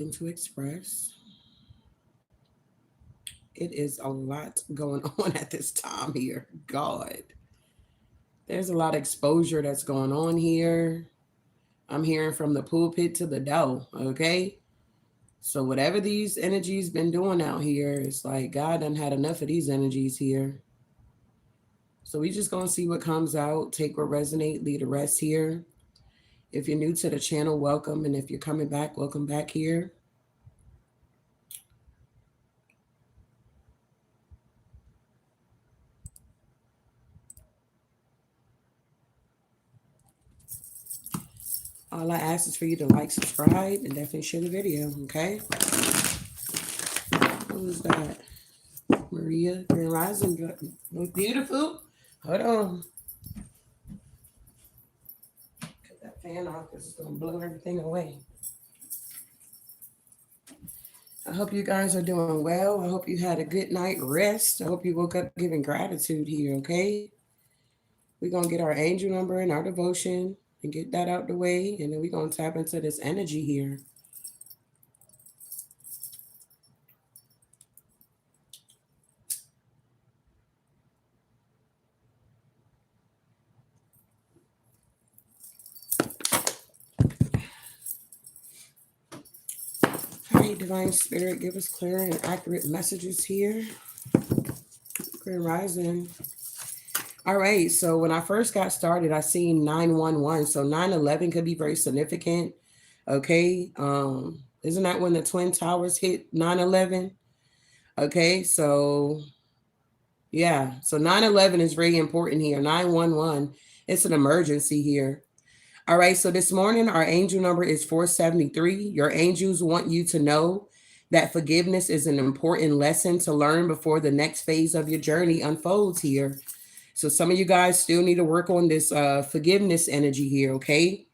To express. It is a lot going on at this time here. God. There's a lot of exposure that's going on here. I'm hearing from the pulpit to the door, okay? So whatever these energies been doing out here, it's like God done had enough of these energies here. So we just gonna see what comes out, take what resonate, leave the rest here. If you're new to the channel, welcome. And if you're coming back, welcome back here. All I ask is for you to like, subscribe, and definitely share the video, okay? Who's that? Maria, Grand Rising. Look beautiful. Hold on. Cut that fan off because it's going to blow everything away. I hope you guys are doing well. I hope you had a good night rest. I hope you woke up giving gratitude here, okay? We're going to get our angel number and our devotion and get that out the way. And then we're going to tap into this energy here. All right, Divine Spirit, give us clear and accurate messages here. Grand Rising. All right, so when I first got started, I seen 911. So 9/11 could be very significant. Okay. Isn't that when the Twin Towers hit 9/11? Okay, so yeah. So 9/11 is very important here. 911, it's an emergency here. All right, so this morning our angel number is 473. Your angels want you to know that forgiveness is an important lesson to learn before the next phase of your journey unfolds here. So some of you guys still need to work on this forgiveness energy here, okay?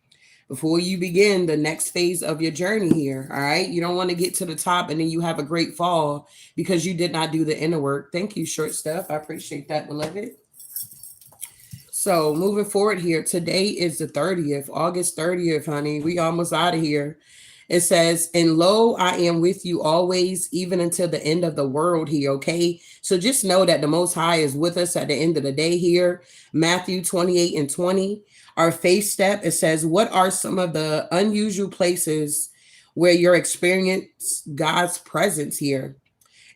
Before you begin the next phase of your journey here, all right? You don't want to get to the top and then you have a great fall because you did not do the inner work. Thank you, Short Stuff. I appreciate that, beloved. So moving forward here, today is the 30th, August 30th, honey. We almost out of here. It says, and lo, I am with you always, even until the end of the world here, okay? So just know that the Most High is with us at the end of the day here. Matthew 28:20. Our faith step, it says, what are some of the unusual places where you're experiencing God's presence here?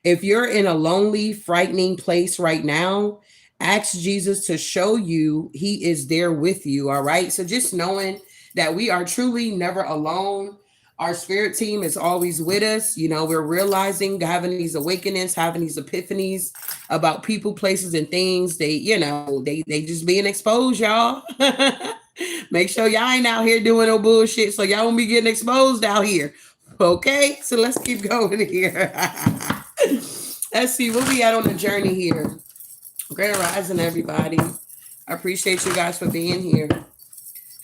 If you're in a lonely, frightening place right now, ask Jesus to show you he is there with you, all right? So just knowing that we are truly never alone. Our spirit team is always with us. You know, we're realizing, having these awakenings, having these epiphanies about people, places, and things. They, you know, they just being exposed, y'all. Make sure y'all ain't out here doing no bullshit so y'all won't be getting exposed out here. Okay, so let's keep going here. Let's see what we at on the journey here. Grand Rising, everybody. I appreciate you guys for being here.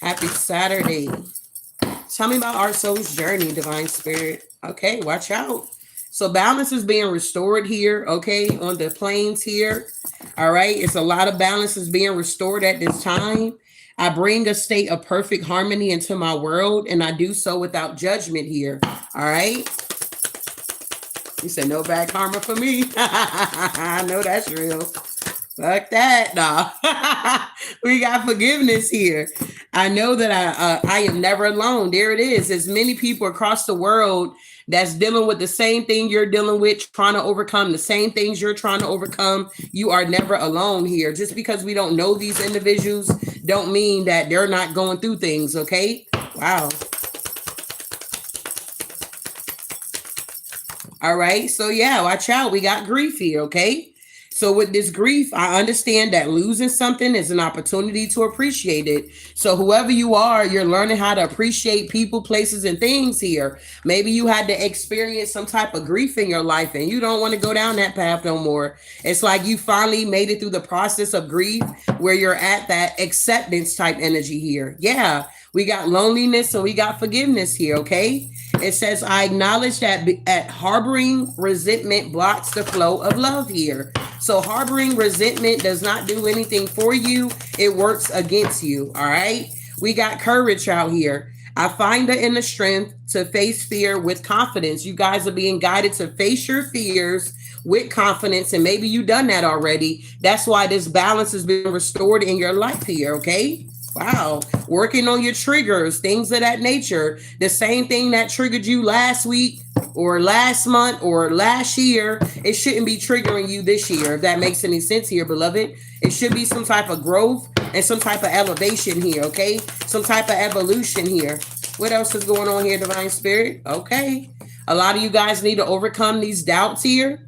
Happy Saturday. Tell me about our soul's journey, Divine Spirit. Okay, watch out. So balance is being restored here, okay, on the planes here. All right, it's a lot of balance is being restored at this time. I bring a state of perfect harmony into my world, and I do so without judgment here. All right. You said no bad karma for me. I know that's real. Fuck that, nah. We got forgiveness here. I know that I am never alone. There it is. There's many people across the world that's dealing with the same thing you're dealing with, trying to overcome the same things you're trying to overcome. You are never alone here. Just because we don't know these individuals don't mean that they're not going through things, okay? Wow. All right. So yeah, watch out. We got grief here, okay? So with this grief, I understand that losing something is an opportunity to appreciate it. So whoever you are, you're learning how to appreciate people, places, and things here. Maybe you had to experience some type of grief in your life and you don't want to go down that path no more. It's like you finally made it through the process of grief where you're at that acceptance type energy here. Yeah, we got loneliness and we got forgiveness here, okay? It says, I acknowledge that harboring resentment blocks the flow of love here. So harboring resentment does not do anything for you. It works against you. All right. We got courage out here. I find the inner strength to face fear with confidence. You guys are being guided to face your fears with confidence, and maybe you've done that already. That's why this balance has been restored in your life here, okay? Wow. Working on your triggers, things of that nature. The same thing that triggered you last week or last month or last year, it shouldn't be triggering you this year, if that makes any sense here, beloved. It should be some type of growth and some type of elevation here, okay? Some type of evolution here. What else is going on here, Divine Spirit? Okay. A lot of you guys need to overcome these doubts here.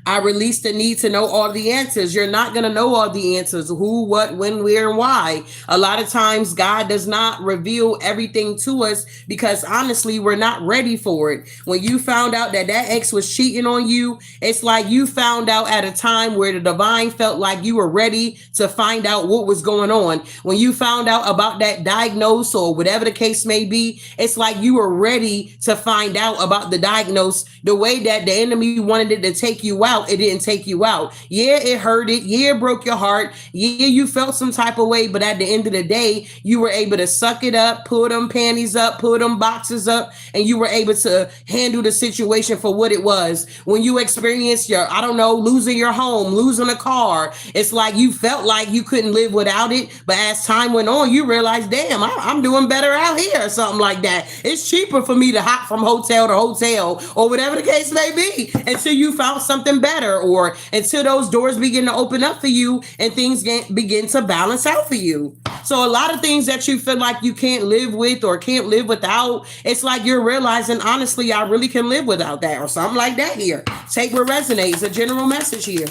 I release the need to know all the answers. You're not going to know all the answers. Who, what, when, where, and why. A lot of times God does not reveal everything to us because honestly, we're not ready for it. When you found out that that ex was cheating on you, it's like you found out at a time where the divine felt like you were ready to find out what was going on. When you found out about that diagnosis or whatever the case may be, it's like you were ready to find out about the diagnosis. The way that the enemy wanted it to take you out, it didn't take you out. Yeah, it hurt it. Yeah, it broke your heart. Yeah, you felt some type of way, but at the end of the day, you were able to suck it up, pull them panties up, pull them boxes up, and you were able to handle the situation for what it was. When you experienced your, I don't know, losing your home, losing a car, it's like you felt like you couldn't live without it. But as time went on, you realized, damn, I'm doing better out here or something like that. It's cheaper for me to hop from hotel to hotel or whatever the case may be until you found something better or until those doors begin to open up for you and things begin to balance out for you. So a lot of things that you feel like you can't live with or can't live without, it's like you're realizing, honestly, I really can live without that or something like that here. Take what resonates, a general message here.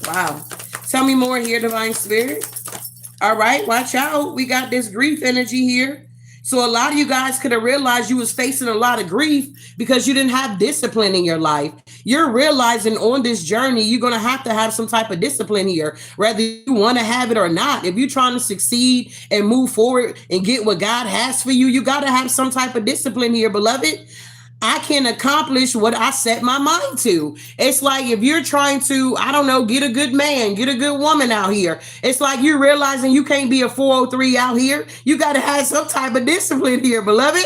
Wow. Tell me more here, Divine Spirit. All right, watch out. We got this grief energy here. So a lot of you guys could have realized you was facing a lot of grief because you didn't have discipline in your life. You're realizing on this journey, you're going to have some type of discipline here, whether you want to have it or not. If you're trying to succeed and move forward and get what God has for you, you got to have some type of discipline here, beloved. I can accomplish what I set my mind to. It's like if you're trying to, I don't know, get a good man, get a good woman out here. It's like you're realizing you can't be a 403 out here. You got to have some type of discipline here, beloved.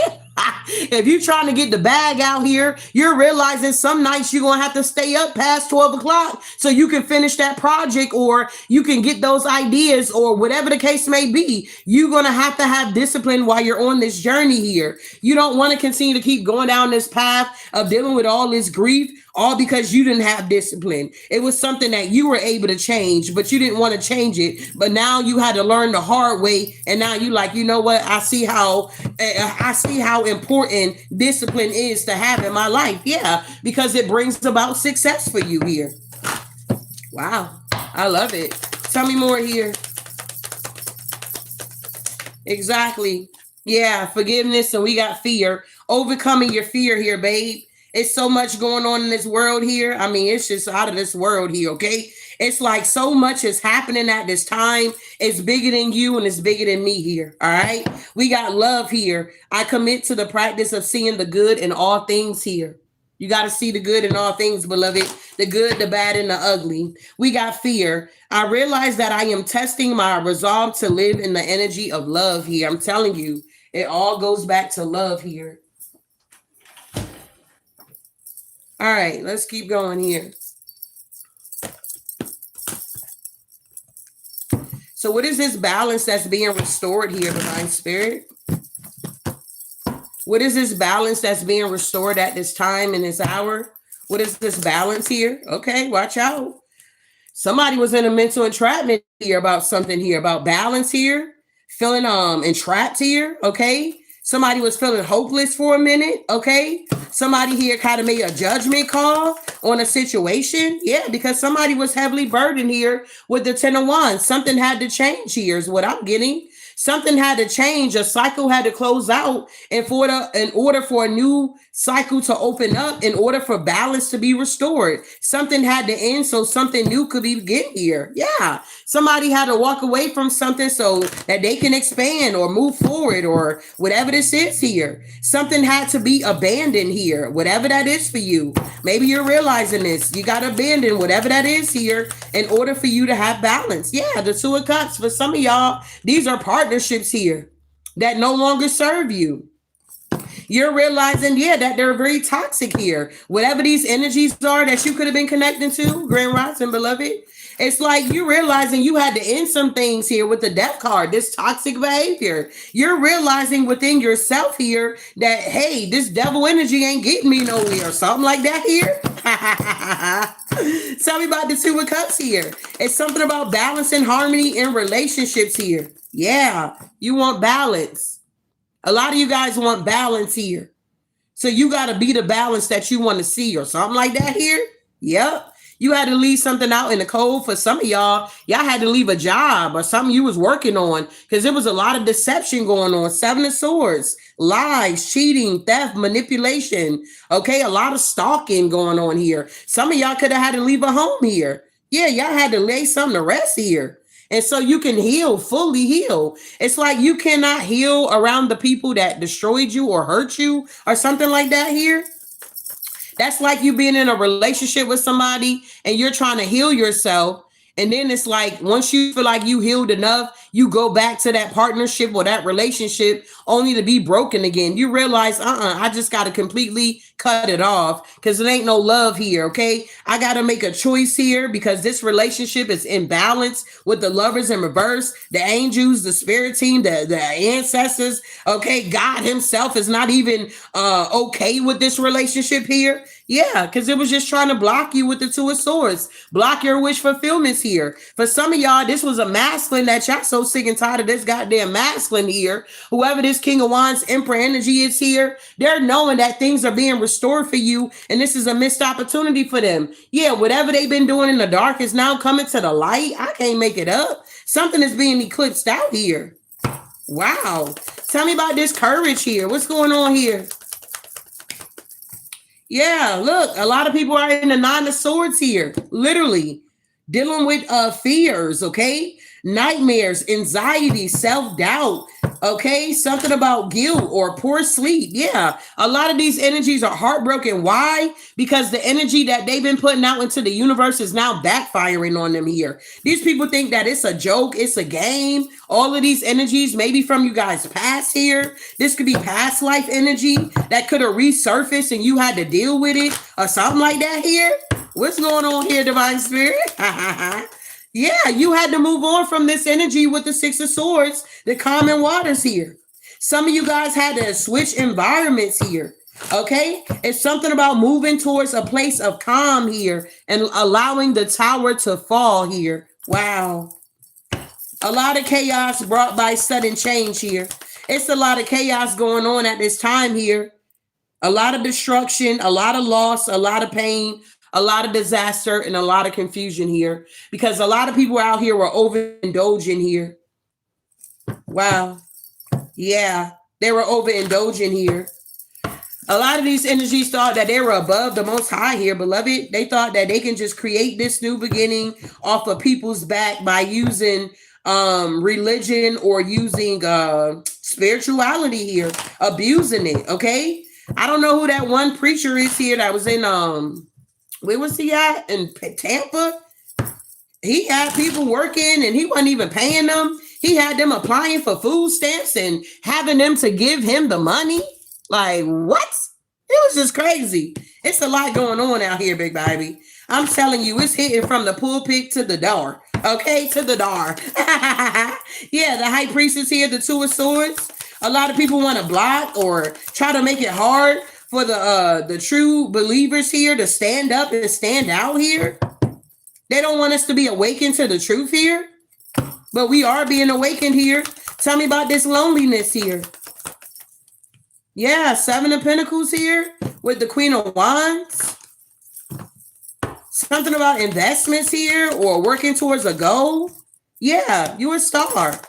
If you're trying to get the bag out here, you're realizing some nights you're going to have to stay up past 12 o'clock so you can finish that project or you can get those ideas or whatever the case may be. You're going to have discipline while you're on this journey here. You don't want to continue to keep going down this path of dealing with all this grief, all because you didn't have discipline. It was something that you were able to change, but you didn't want to change it. But now you had to learn the hard way. And now you like, you know what? I see how important discipline is to have in my life. Yeah, because it brings about success for you here. Wow. I love it. Tell me more here. Exactly. Yeah. Forgiveness. And we got fear. Overcoming your fear here, babe. It's so much going on in this world here. I mean, it's just out of this world here, okay? It's like so much is happening at this time. It's bigger than you and it's bigger than me here, all right? We got love here. I commit to the practice of seeing the good in all things here. You got to see the good in all things, beloved. The good, the bad, and the ugly. We got fear. I realize that I am testing my resolve to live in the energy of love here. I'm telling you, it all goes back to love here. All right, let's keep going here. So what is this balance that's being restored here, Divine Spirit? What is this balance that's being restored at this time in this hour? What is this balance here? Okay, watch out. Somebody was in a mental entrapment here about something here, about balance here, feeling entrapped here, okay? Somebody was feeling hopeless for a minute, okay? Somebody here kind of made a judgment call on a situation. Yeah, because somebody was heavily burdened here with the 10 of Wands. Something had to change here is what I'm getting. Something had to change. A cycle had to close out in order for a new cycle to open up, in order for balance to be restored. Something had to end so something new could begin here. Yeah. Somebody had to walk away from something so that they can expand or move forward or whatever this is here. Something had to be abandoned here, whatever that is for you. Maybe you're realizing this. You got to abandon whatever that is here in order for you to have balance. Yeah, the 2 of Cups. For some of y'all, these are partnerships here. that no longer serve you. You're realizing, yeah, that they're very toxic here. Whatever these energies are that you could have been connecting to, Grand Rising, beloved, it's like you realizing you had to end some things here with the death card, this toxic behavior. You're realizing within yourself here that, hey, this devil energy ain't getting me nowhere, or something like that here. Tell me about the Two of Cups here. It's something about balance and harmony in relationships here. Yeah, you want balance. A lot of you guys want balance here. So you got to be the balance that you want to see, or something like that here. Yep. You had to leave something out in the cold. For some of y'all had to leave a job or something you was working on because there was a lot of deception going on. Seven of Swords, lies, cheating, theft, manipulation. Okay, a lot of stalking going on here. Some of y'all could have had to leave a home here. Yeah, y'all had to lay something to rest here. And so you can heal, fully heal. It's like you cannot heal around the people that destroyed you or hurt you or something like that here. That's like you being in a relationship with somebody and you're trying to heal yourself. And then it's like, once you feel like you healed enough, you go back to that partnership or that relationship only to be broken again. You realize, I just got to completely cut it off because it ain't no love here. Okay. I got to make a choice here because this relationship is in balance with the lovers in reverse, the angels, the spirit team, the ancestors. Okay. God himself is not even okay with this relationship here. Yeah, because it was just trying to block you with the Two of Swords, block your wish fulfillments here. For some of y'all, this was a masculine that y'all so sick and tired of this goddamn masculine here. Whoever this King of Wands Emperor energy is here, they're knowing that things are being restored for you, and this is a missed opportunity for them. Yeah, whatever they've been doing in the dark is now coming to the light. I can't make it up. Something is being eclipsed out here. Wow. Tell me about this courage here. What's going on here? Yeah, look, a lot of people are in the Nine of Swords here, literally dealing with fears, okay? Nightmares, anxiety, self-doubt, okay? Something about guilt or poor sleep. Yeah, a lot of these energies are heartbroken. Why? Because the energy that they've been putting out into the universe is now backfiring on them here. These people think that it's a joke, it's a game. All of these energies, maybe from you guys' past here. This could be past life energy that could have resurfaced and you had to deal with it or something like that here. What's going on here, Divine Spirit? Yeah, you had to move on from this energy with the Six of Swords, the common waters here. Some of you guys had to switch environments here. Okay, it's something about moving towards a place of calm here and allowing the tower to fall here. Wow. A lot of chaos brought by sudden change here. It's a lot of chaos going on at this time here. A lot of destruction, a lot of loss, a lot of pain, a lot of disaster, and a lot of confusion here because a lot of people out here were overindulging here. Wow. Yeah, they were overindulging here. A lot of these energies thought that they were above the Most High here, beloved. They thought that they can just create this new beginning off of people's back by using religion or using spirituality here, abusing it. Okay. I don't know who that one preacher is here that was in where was he at? In Tampa. He had people working and he wasn't even paying them. He had them applying for food stamps and having them to give him the money. Like, what? It was just crazy. It's a lot going on out here, big baby. I'm telling you, it's hitting from the pulpit to the door. Okay, to the door. Yeah, the high priestess here, the Two of Swords. A lot of people want to block or try to make it hard for the true believers here to stand up and stand out here. They don't want us to be awakened to the truth here, but we are being awakened here. Tell me about this loneliness here. Yeah, Seven of Pentacles here with the Queen of Wands. Something about investments here or working towards a goal. Yeah, you're a star.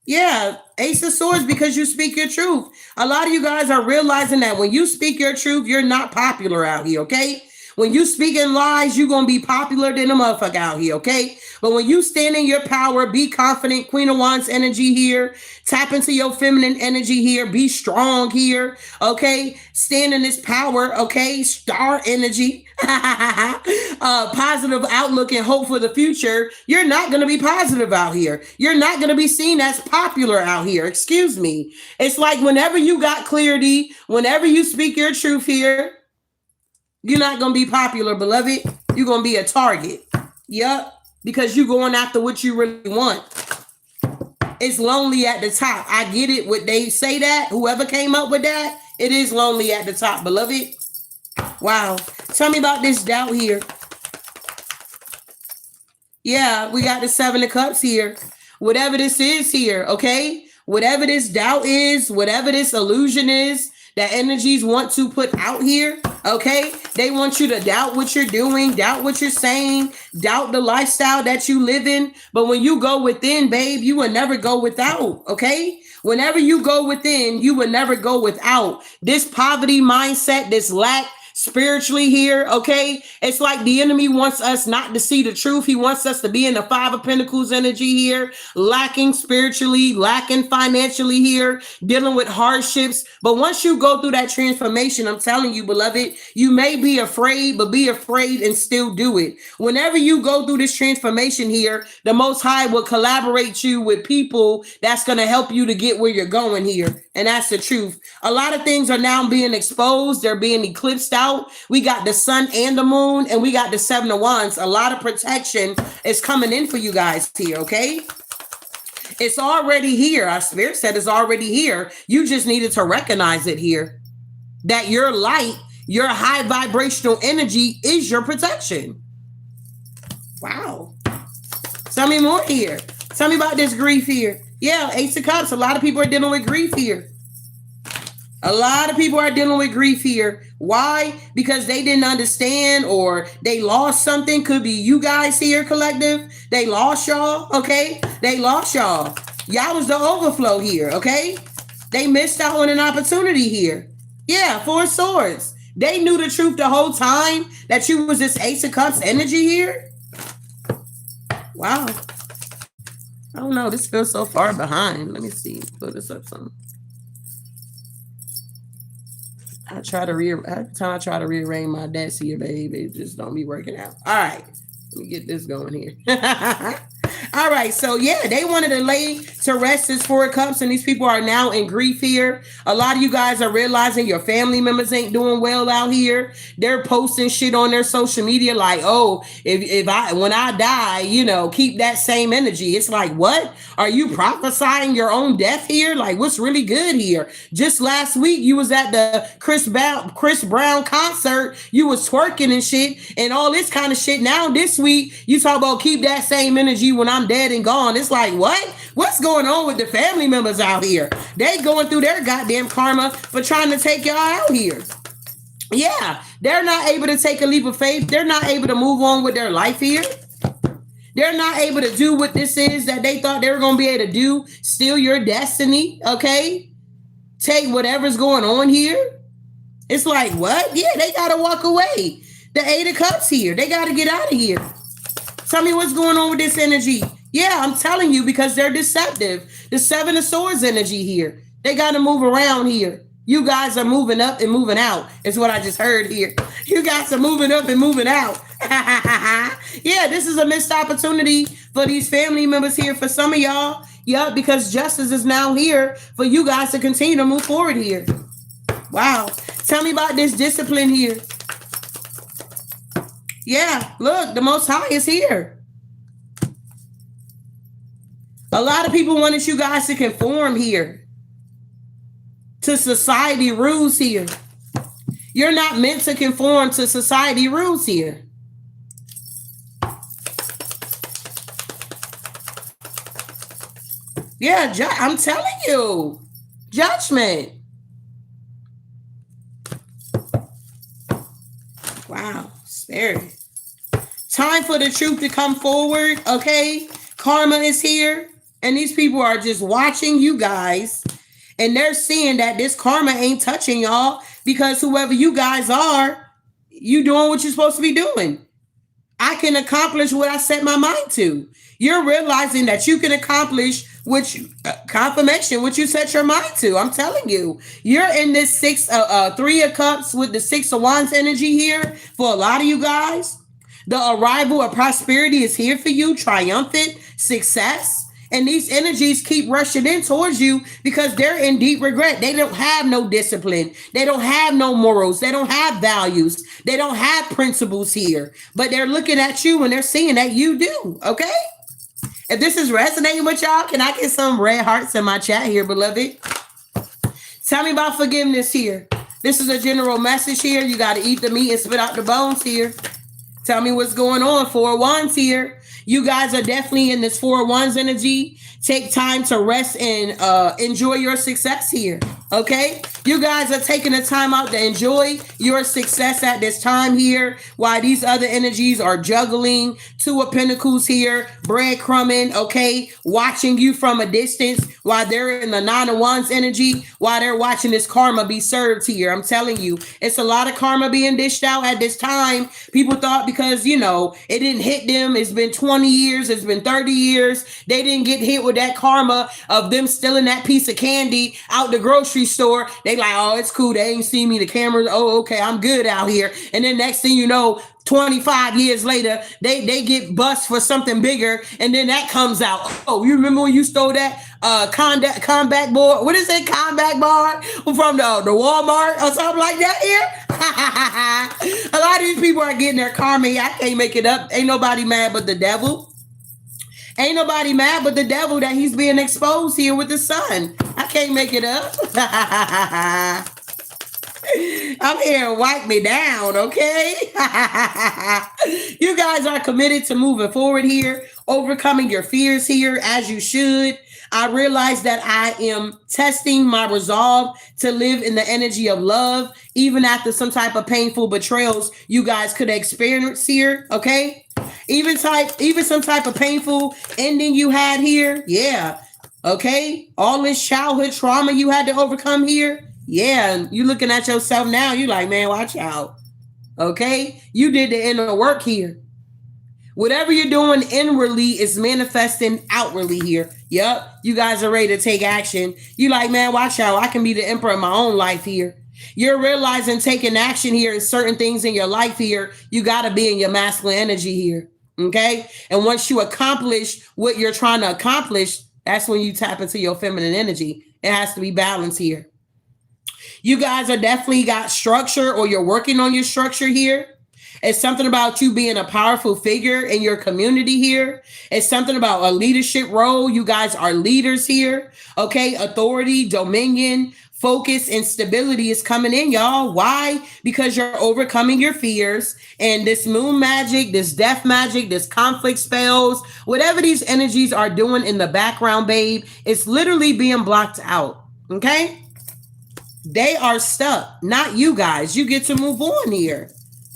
Yeah, Ace of Swords because you speak your truth. A lot of you guys are realizing that when you speak your truth, you're not popular out here, okay? When you speaking lies, you going to be popular than a motherfucker out here, okay? But when you stand in your power, be confident. Queen of Wands energy here. Tap into your feminine energy here. Be strong here, okay? Stand in this power, okay? Star energy. Positive outlook and hope for the future. You're not going to be positive out here. You're not going to be seen as popular out here. Excuse me. It's like whenever you got clarity, whenever you speak your truth here, you're not going to be popular, beloved. You're going to be a target. Yep. Because you're going after what you really want. It's lonely at the top. I get it. What they say that, whoever came up with that, it is lonely at the top, beloved. Wow. Tell me about this doubt here. Yeah, we got the 7 of Cups here. Whatever this is here, okay? Whatever this doubt is, whatever this illusion is, that energies want to put out here, okay? They want you to doubt what you're doing, doubt what you're saying, doubt the lifestyle that you live in. But when you go within, babe, you will never go without, okay? Whenever you go within, you will never go without. This poverty mindset, this lack, spiritually here, okay? It's like the enemy wants us not to see the truth. He wants us to be in the 5 of Pentacles energy here, lacking spiritually, lacking financially here, dealing with hardships. But once you go through that transformation, I'm telling you, beloved, you may be afraid, but be afraid and still do it. Whenever you go through this transformation here, the Most High will collaborate you with people that's going to help you to get where you're going here. And that's the truth. A lot of things are now being exposed. They're being eclipsed out. We got the sun and the moon, and we got the 7 of Wands. A lot of protection is coming in for you guys here, okay? It's already here. Our spirit said it's already here. You just needed to recognize it here. That your light, your high vibrational energy is your protection. Wow. Tell me more here. Tell me about this grief here. Yeah, Ace of Cups. A lot of people are dealing with grief here. A lot of people are dealing with grief here. Why? Because they didn't understand or they lost something. Could be you guys here, collective. They lost y'all, okay? They lost y'all. Y'all was the overflow here, okay? They missed out on an opportunity here. Yeah, 4 swords. They knew the truth the whole time that you was this Ace of Cups energy here. Wow. I don't know. This feels so far behind. Let me see. Put this up some. Every time I try to rearrange my decks here, babe, it just don't be working out. All right. Let me get this going here. All right. So, yeah, they wanted to lay to rest this 4 of Cups, and these people are now in grief here. A lot of you guys are realizing your family members ain't doing well out here. They're posting shit on their social media like, oh, when I die, you know, keep that same energy. It's like, what? Are you prophesying your own death here? Like, what's really good here? Just last week, you was at the Chris Brown concert. You was twerking and shit and all this kind of shit. Now this week, you talk about keep that same energy when I'm dead and gone. It's like, what? What's going on with the family members out here? They going through their goddamn karma for trying to take y'all out here. Yeah, they're not able to take a leap of faith. They're not able to move on with their life here. They're not able to do what this is that they thought they were going to be able to do. Steal your destiny, okay? Take whatever's going on here. It's like, what? Yeah, they got to walk away. The 8 of Cups here. They got to get out of here. Tell me what's going on with this energy. Yeah, I'm telling you because they're deceptive. The 7 of Swords energy here. They got to move around here. You guys are moving up and moving out is what I just heard here. You guys are moving up and moving out. Yeah, this is a missed opportunity for these family members here for some of y'all. Yeah, because justice is now here for you guys to continue to move forward here. Wow. Tell me about this discipline here. Yeah, look, the Most High is here. A lot of people wanted you guys to conform here to society rules here. You're not meant to conform to society rules here. Yeah, I'm telling you, judgment. Wow, spirit. Time for the truth to come forward, okay? Karma is here, and these people are just watching you guys, and they're seeing that this karma ain't touching y'all because whoever you guys are, You doing what you're supposed to be doing. I can accomplish what I set my mind to. You're realizing that you can accomplish confirmation, what you set your mind to. I'm telling you, you're in this three of cups with the 6 of wands energy here. For a lot of you guys, the arrival of prosperity is here for you, triumphant success. And these energies keep rushing in towards you because they're in deep regret. They don't have no discipline. They don't have no morals. They don't have values. They don't have principles here. But they're looking at you and they're seeing that you do. Okay? If this is resonating with y'all, can I get some red hearts in my chat here, beloved? Tell me about forgiveness here. This is a general message here. You got to eat the meat and spit out the bones here. Tell me what's going on. 4 of wands here. You guys are definitely in this 4 of wands energy. Take time to rest and enjoy your success here. Okay? You guys are taking the time out to enjoy your success at this time here, while these other energies are juggling. 2 of pentacles here, breadcrumbing, okay? Watching you from a distance while they're in the 9 of wands energy, while they're watching this karma be served here. I'm telling you, it's a lot of karma being dished out at this time. People thought because, you know, it didn't hit them. It's been 20 years. It's been 30 years. They didn't get hit with that karma of them stealing that piece of candy out the grocery store. They like, oh, it's cool. They ain't see me. The cameras. Oh, okay. I'm good out here. And then next thing you know, 25 years later, they get bust for something bigger. And then that comes out. Oh, you remember when you stole that combat board? What is it? Combat bar from the Walmart or something like that here? A lot of these people are getting their karma. I can't make it up. Ain't nobody mad but the devil. Ain't nobody mad but the devil that he's being exposed here with the sun. I can't make it up. I'm here, wipe me down, okay? You guys are committed to moving forward here, overcoming your fears here, as you should. I realize that I am testing my resolve to live in the energy of love, even after some type of painful betrayals you guys could experience here, okay? Even some type of painful ending you had here, yeah, okay? All this childhood trauma you had to overcome here, yeah, you looking at yourself now, you like, man, watch out, okay? You did the inner work here. Whatever you're doing inwardly is manifesting outwardly here. Yep, you guys are ready to take action. You like, man, watch out. I can be the emperor of my own life here. You're realizing taking action here in certain things in your life here. You got to be in your masculine energy here. Okay. And once you accomplish what you're trying to accomplish, that's when you tap into your feminine energy. It has to be balanced here. You guys are definitely got structure, or you're working on your structure here. It's something about you being a powerful figure in your community here. It's something about a leadership role. You guys are leaders here. Okay. Authority, dominion, focus, and stability is coming in, y'all. Why? Because you're overcoming your fears, and this moon magic, this death magic, this conflict spells, whatever these energies are doing in the background, babe, it's literally being blocked out. Okay. They are stuck, not you guys. You get to move on here.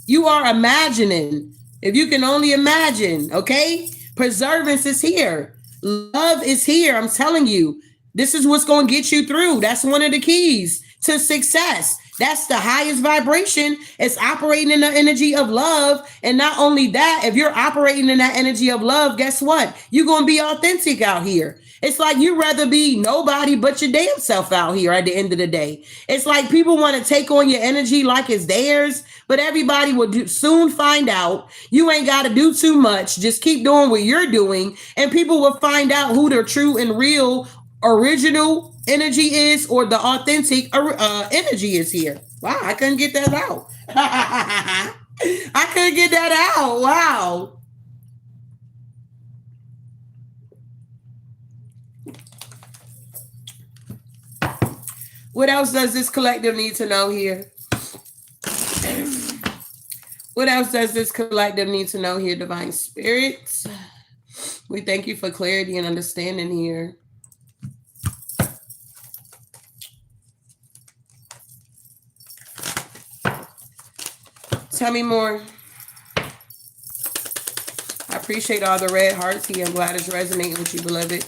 You are imagining. If you can only imagine, okay? Preservance is here. Love is here. I'm telling you, this is what's going to get you through. That's one of the keys to success. That's the highest vibration. It's operating in the energy of love. And not only that, if you're operating in that energy of love, guess what? You're going to be authentic out here. It's like you'd rather be nobody but your damn self out here at the end of the day. It's like people want to take on your energy like it's theirs, but everybody will soon find out you ain't got to do too much. Just keep doing what you're doing, and people will find out who their true and real original energy is, or the authentic energy is here. Wow, I couldn't get that out. I couldn't get that out. Wow. What else does this collective need to know here? What else does this collective need to know here, Divine Spirits? We thank you for clarity and understanding here. Tell me more. I appreciate all the red hearts here. I'm glad it's resonating with you, beloved.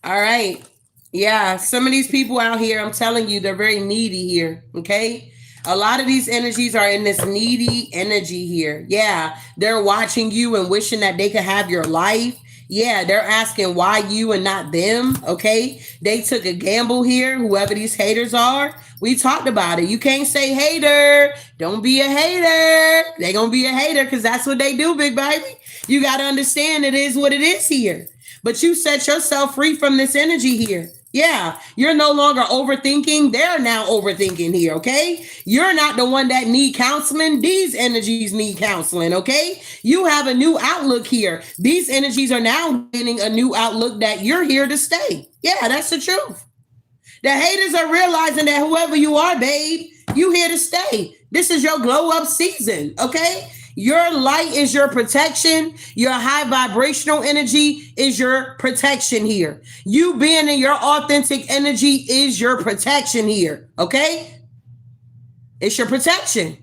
All right. Yeah, some of these people out here, I'm telling you, they're very needy here, okay? A lot of these energies are in this needy energy here. Yeah, they're watching you and wishing that they could have your life. Yeah, they're asking why you and not them. Okay, they took a gamble here. Whoever these haters are, we talked about it. You can't say hater. Don't be a hater. They gonna be a hater because that's what they do, big baby. You gotta understand it is what it is here. But you set yourself free from this energy here. Yeah, you're no longer overthinking. They're now overthinking here, okay? You're not the one that need counseling. These energies need counseling, okay? You have a new outlook here. These energies are now getting a new outlook that you're here to stay. Yeah, that's the truth. The haters are realizing that whoever you are, babe, you here to stay. This is your glow up season, okay? Your light is your protection. Your high vibrational energy is your protection here. You being in your authentic energy is your protection here, okay? It's your protection.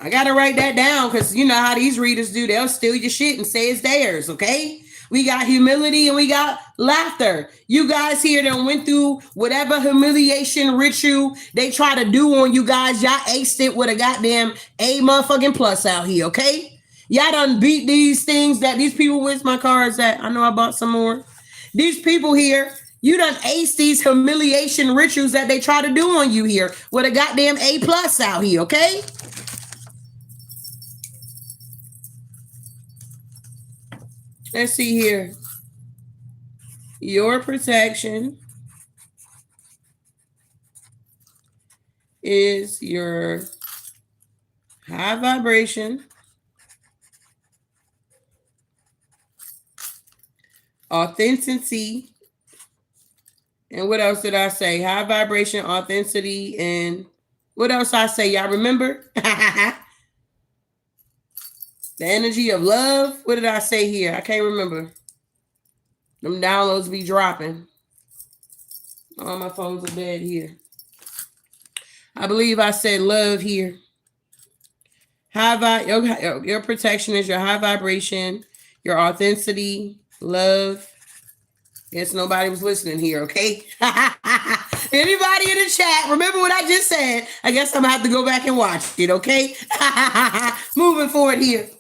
I got to write that down because you know how these readers do. They'll steal your shit and say it's theirs, okay? We got humility and we got laughter. You guys here done went through whatever humiliation ritual they try to do on you guys. Y'all aced it with a goddamn A motherfucking plus out here, okay? Y'all done beat these things that these people, where's my cards at? I know I bought some more. These people here, you done ace these humiliation rituals that they try to do on you here with a goddamn A plus out here, okay? Let's see here. Your protection is your high vibration, authenticity, and what else did I say? High vibration, authenticity, and what else I say? Y'all remember? The energy of love. What did I say here? I can't remember. Them downloads be dropping. All my phones are dead here. I believe I said love here. Your protection is your high vibration, your authenticity, love. Guess nobody was listening here, okay? Anybody in the chat, remember what I just said? I guess I'm going to have to go back and watch it, okay? Moving forward here.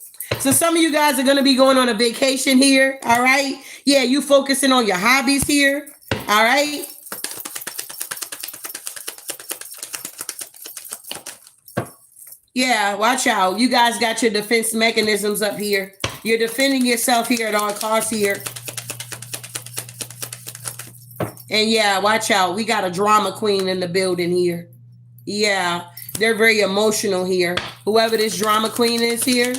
So some of you guys are going to be going on a vacation here, all right? Yeah, you focusing on your hobbies here, all right? Yeah, watch out. You guys got your defense mechanisms up here. You're defending yourself here at all costs here. And yeah, watch out. We got a drama queen in the building here. Yeah, they're very emotional here. Whoever this drama queen is here.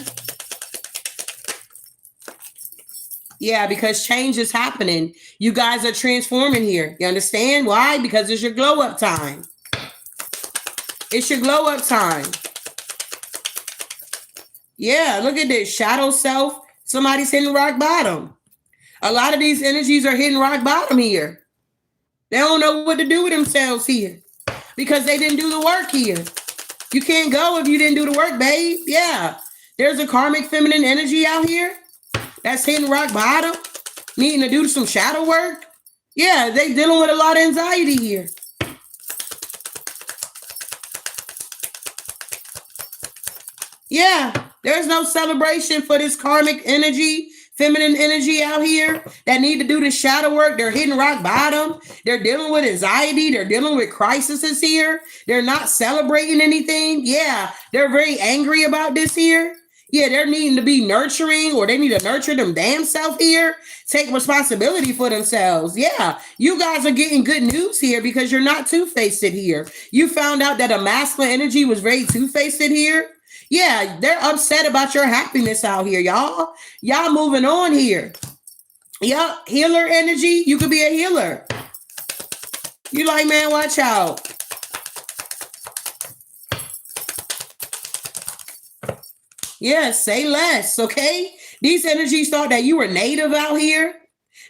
Yeah, because change is happening. You guys are transforming here. You understand why? Because it's your glow up time. It's your glow up time. Yeah, look at this. Shadow self. Somebody's hitting rock bottom. A lot of these energies are hitting rock bottom here. They don't know what to do with themselves here because they didn't do the work here. You can't go if you didn't do the work, babe. Yeah. There's a karmic feminine energy out here that's hitting rock bottom, needing to do some shadow work. Yeah, they dealing with a lot of anxiety here. Yeah, there's no celebration for this karmic energy, feminine energy out here that need to do the shadow work. They're hitting rock bottom. They're dealing with anxiety. They're dealing with crises here. They're not celebrating anything. Yeah, they're very angry about this here. Yeah, they're needing to be nurturing, or they need to nurture them damn self here. Take responsibility for themselves. Yeah, you guys are getting good news here because you're not two-faced here. You found out that a masculine energy was very two-faced here. Yeah, they're upset about your happiness out here, y'all. Y'all moving on here. Yup, healer energy. You could be a healer. You like, man, watch out. Yeah, say less, okay? These energies thought that you were native out here.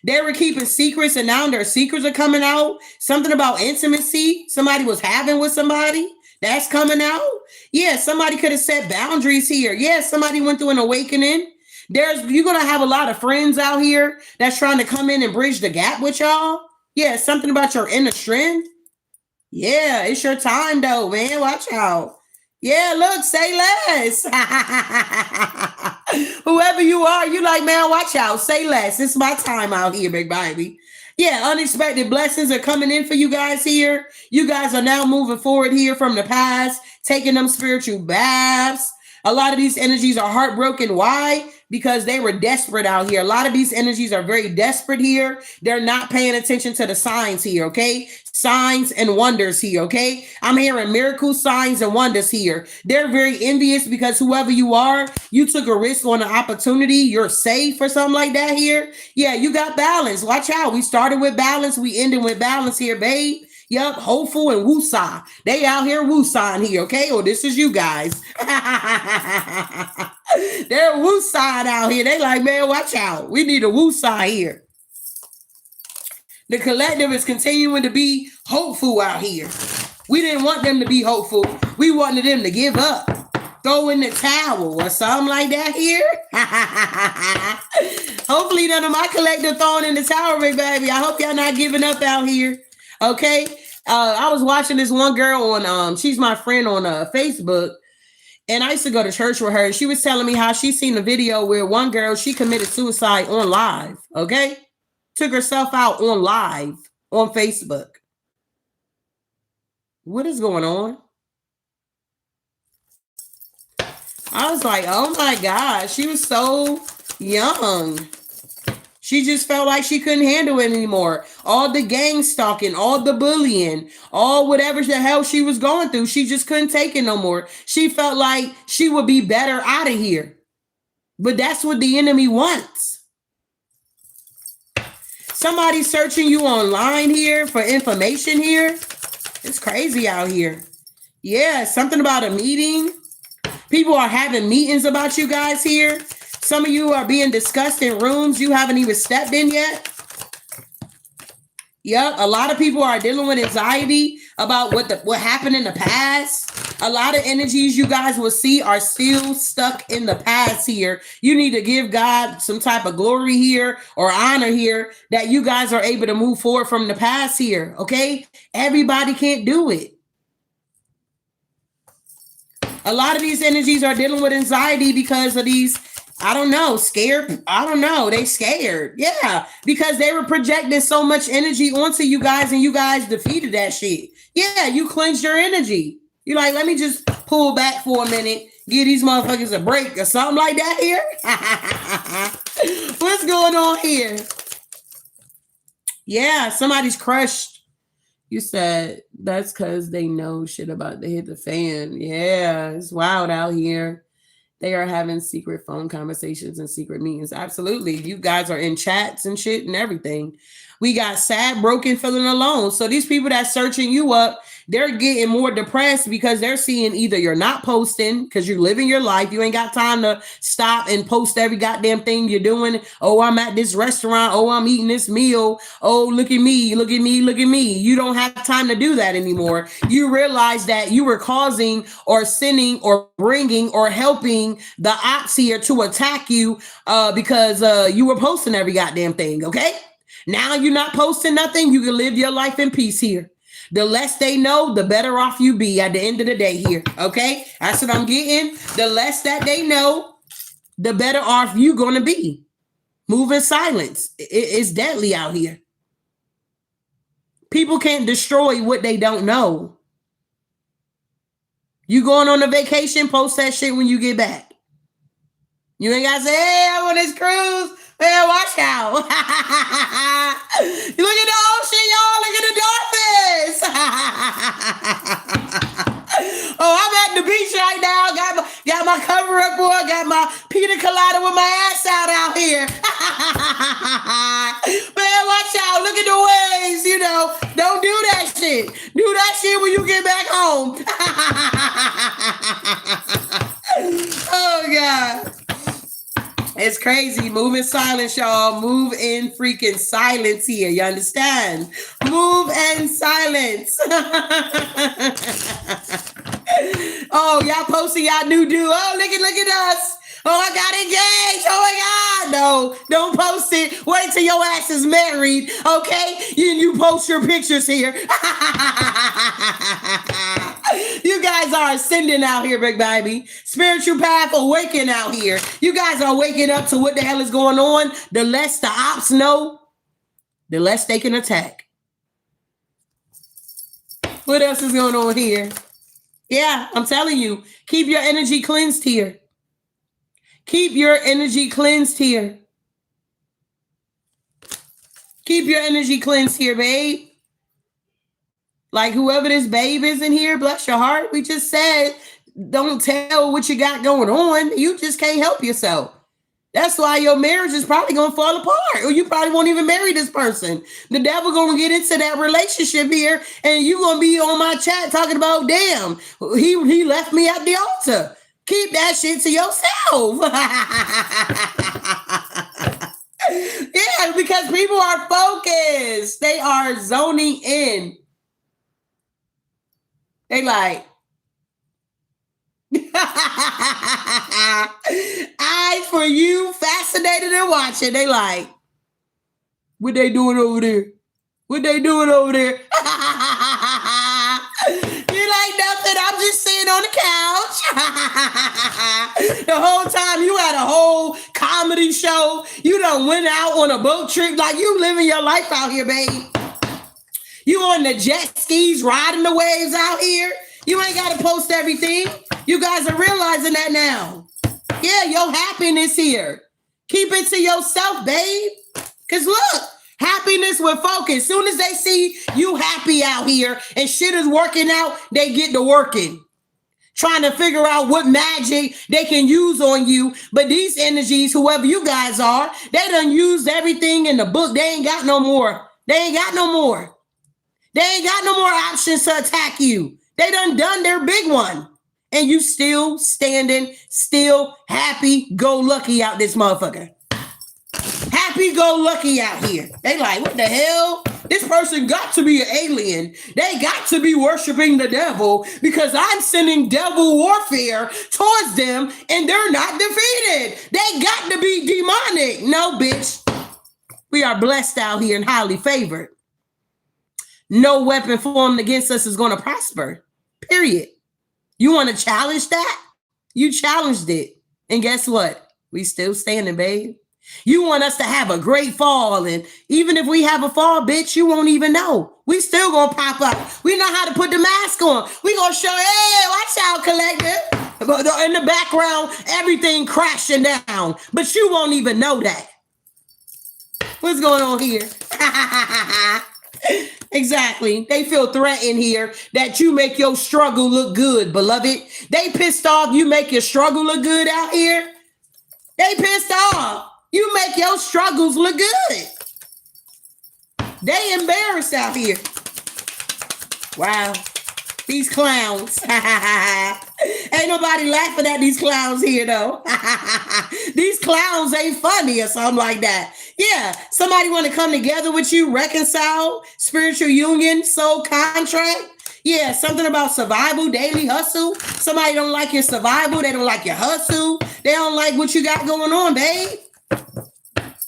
They were keeping secrets, and now their secrets are coming out. Something about intimacy somebody was having with somebody. That's coming out. Yeah, somebody could have set boundaries here. Yeah, somebody went through an awakening. You're gonna have a lot of friends out here that's trying to come in and bridge the gap with y'all. Yeah, something about your inner strength. Yeah, it's your time though, man. Watch out. Yeah, look, say less. Whoever you are, you like, man, watch out. Say less. It's my time out here, big baby. Yeah, unexpected blessings are coming in for you guys here. You guys are now moving forward here from the past, taking them spiritual baths. A lot of these energies are heartbroken. Why? Because they were desperate out here. A lot of these energies are very desperate here. They're not paying attention to the signs here, okay? Signs and wonders here, okay? I'm hearing miracles, signs, and wonders here. They're very envious because whoever you are, you took a risk on an opportunity. You're safe or something like that here. Yeah, you got balance. Watch out. We started with balance. We ended with balance here, babe. Yup, hopeful and woosah. They out here woosahing here, okay? Or this is you guys. They're woosahing out here. They like, man, watch out. We need a woosah here. The collective is continuing to be hopeful out here. We didn't want them to be hopeful. We wanted them to give up. Throw in the towel or something like that here. Hopefully none of my collective throwing in the towel, big baby. I hope y'all not giving up out here. Okay. I was watching this one girl on, she's my friend on Facebook. And I used to go to church with her. She was telling me how she seen a video where one girl, she committed suicide on live. Okay. Took herself out on live on Facebook. What is going on? I was like, oh my God, she was so young. She just felt like she couldn't handle it anymore. All the gang stalking, all the bullying, all whatever the hell she was going through, she just couldn't take it no more. She felt like she would be better out of here. But that's what the enemy wants. Somebody searching you online here for information here. It's crazy out here. Yeah, something about a meeting. People are having meetings about you guys here. Some of you are being discussed in rooms you haven't even stepped in yet. Yep, a lot of people are dealing with anxiety about what happened in the past. A lot of energies you guys will see are still stuck in the past here. You need to give God some type of glory here or honor here that you guys are able to move forward from the past here, okay? Everybody can't do it. A lot of these energies are dealing with anxiety because of these, I don't know, scared. I don't know. They scared. Yeah, because they were projecting so much energy onto you guys and you guys defeated that shit. Yeah, you cleansed your energy. You're like, let me just pull back for a minute, give these motherfuckers a break or something like that here. What's going on here? Yeah, somebody's crushed. You said that's because they know shit about to hit the fan. Yeah, it's wild out here. They are having secret phone conversations and secret meetings. Absolutely. You guys are in chats and shit and everything. We got sad, broken, feeling alone. So these people that's searching you up, they're getting more depressed because they're seeing either you're not posting because you're living your life. You ain't got time to stop and post every goddamn thing you're doing. Oh, I'm at this restaurant. Oh, I'm eating this meal. Oh, look at me. Look at me. Look at me. You don't have time to do that anymore. You realize that you were causing or sending or bringing or helping the ops here to attack you because you were posting every goddamn thing. Okay. Now you're not posting nothing. You can live your life in peace here. The less they know, the better off you be at the end of the day here. Okay. That's what I'm getting. The less that they know, the better off you going to be. Move in silence. It's deadly out here. People can't destroy what they don't know. You going on a vacation, post that shit when you get back. You ain't got to say, hey, I'm on this cruise. Man, watch out. Look at the ocean, y'all. Look at the dolphins. Oh, I'm at the beach right now. Got my cover up on. Got my pina colada with my ass out here. Man, watch out. Look at the waves, you know. Don't do that shit. Do that shit when you get back home. Oh, God. It's crazy. Move in silence, y'all. Move in freaking silence here. You understand? Move in silence. Oh, y'all posting y'all new do. Oh, look at us. Oh, I got engaged. Oh my God. No, don't post it. Wait till your ass is married. Okay. You post your pictures here. You guys are ascending out here, big baby. Spiritual path awaken out here. You guys are waking up to what the hell is going on. The less the ops know, the less they can attack. What else is going on here? Yeah, I'm telling you, keep your energy cleansed here. Keep your energy cleansed here. Keep your energy cleansed here, babe. Like whoever this babe is in here, bless your heart. We just said, don't tell what you got going on. You just can't help yourself. That's why your marriage is probably going to fall apart, or you probably won't even marry this person. The devil going to get into that relationship here, and you going to be on my chat talking about, damn, he left me at the altar. Keep that shit to yourself. Yeah, because people are focused. They are zoning in. They like, eyes for you, fascinated and watching. They like, what they doing over there? What they doing over there? You like nothing? I'm just sitting on the couch. The whole time you had a whole comedy show. You done went out on a boat trip. Like you living your life out here, babe. You on the jet skis, riding the waves out here. You ain't got to post everything. You guys are realizing that now. Yeah, your happiness here. Keep it to yourself, babe. Because look, happiness with focus. Soon as they see you happy out here and shit is working out, they get to working. Trying to figure out what magic they can use on you. But these energies, whoever you guys are, they done used everything in the book. They ain't got no more. They ain't got no more. They ain't got no more options to attack you. They done their big one. And you still standing, still happy-go-lucky out this motherfucker. Happy-go-lucky out here. They like, what the hell? This person got to be an alien. They got to be worshiping the devil because I'm sending devil warfare towards them and they're not defeated. They got to be demonic. No, bitch. We are blessed out here and highly favored. No weapon formed against us is going to prosper. Period. You want to challenge that? You challenged it. And guess what? We still standing, babe. You want us to have a great fall. And even if we have a fall, bitch, you won't even know. We still going to pop up. We know how to put the mask on. We going to show, hey, watch out, collective. But in the background, everything crashing down. But you won't even know that. What's going on here? Exactly. They feel threatened here that you make your struggle look good, beloved. They pissed off you make your struggle look good out here. They pissed off. You make your struggles look good. They embarrassed out here. Wow. These clowns. Ain't nobody laughing at these clowns here, though. These clowns ain't funny or something like that. Yeah, somebody want to come together with you, reconcile, spiritual union, soul contract. Yeah, something about survival, daily hustle. Somebody don't like your survival. They don't like your hustle. They don't like what you got going on, babe.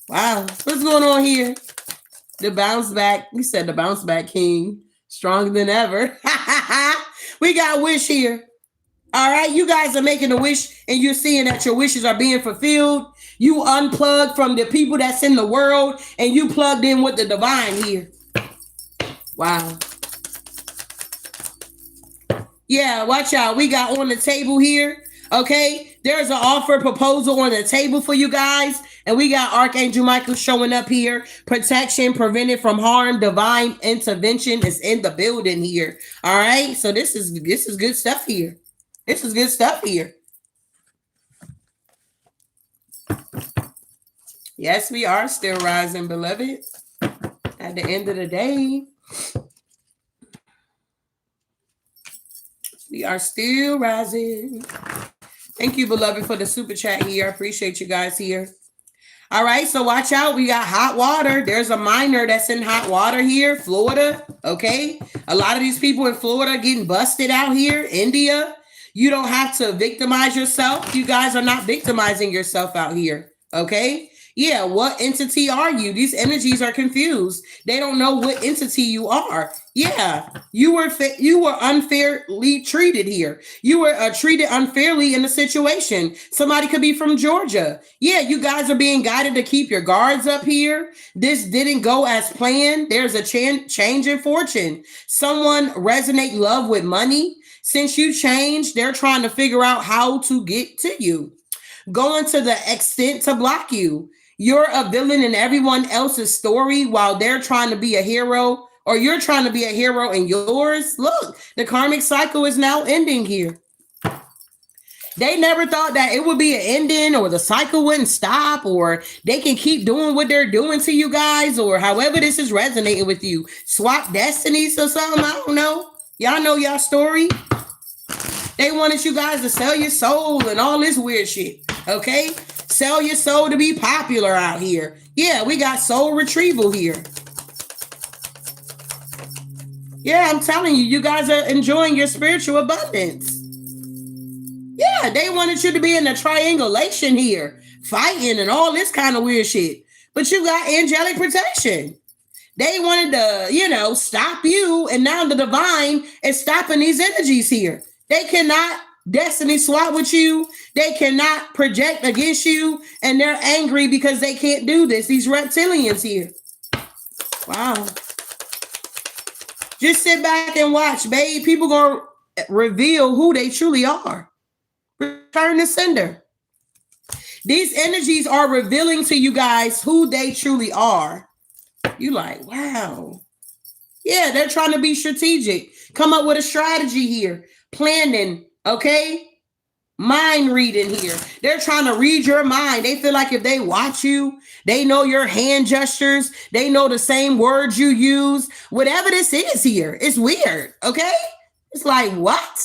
Wow, what's going on here? The bounce back. We said the bounce back king. Stronger than ever. We got wish here. All right, you guys are making a wish and you're seeing that your wishes are being fulfilled. You unplugged from the people that's in the world and you plugged in with the divine here. Wow. Yeah, watch out. We got on the table here. Okay, there's an offer proposal on the table for you guys. And we got Archangel Michael showing up here. Protection, prevented from harm, divine intervention is in the building here. All right, so this is good stuff here. This is good stuff here. Yes, we are still rising, beloved. At the end of the day, we are still rising. Thank you, beloved, for the super chat here. I appreciate you guys here. All right, so watch out. We got hot water. There's a miner that's in hot water here, Florida. Okay, a lot of these people in Florida getting busted out here. India. You don't have to victimize yourself. You guys are not victimizing yourself out here. Okay. Yeah. What entity are you? These energies are confused. They don't know what entity you are. Yeah. You were unfairly treated here. You were treated unfairly in the situation. Somebody could be from Georgia. Yeah. You guys are being guided to keep your guards up here. This didn't go as planned. There's a change in fortune. Someone resonate love with money. Since you changed, they're trying to figure out how to get to you, going to the extent to block you. You're a villain in everyone else's story while they're trying to be a hero, or you're trying to be a hero in yours. Look, the karmic cycle is now ending here. They never thought that it would be an ending, or the cycle wouldn't stop, or they can keep doing what they're doing to you guys, or however this is resonating with you. Swap destinies or something. I don't know. Y'all know y'all story. They wanted you guys to sell your soul and all this weird shit. Okay? Sell your soul to be popular out here. Yeah, we got soul retrieval here. Yeah, I'm telling you, you guys are enjoying your spiritual abundance. Yeah, they wanted you to be in a triangulation here, fighting and all this kind of weird shit. But you got angelic protection. They wanted to, stop you. And now the divine is stopping these energies here. They cannot destiny swap with you. They cannot project against you. And they're angry because they can't do this. These reptilians here. Wow. Just sit back and watch, babe. People going to reveal who they truly are. Return to sender. These energies are revealing to you guys who they truly are. You like, wow. Yeah, they're trying to be strategic. Come up with a strategy here. Planning, okay? Mind reading here. They're trying to read your mind. They feel like if they watch you, they know your hand gestures. They know the same words you use. Whatever this is here, it's weird, okay? It's like, what?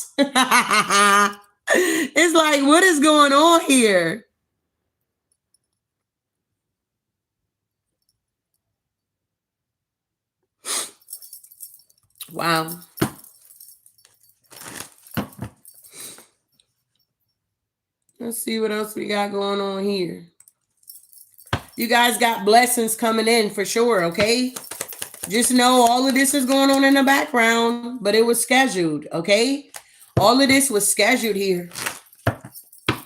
It's like, what is going on here? Wow. Let's see what else we got going on here. You guys got blessings coming in for sure, okay? Just know all of this is going on in the background, but it was scheduled, okay? All of this was scheduled here.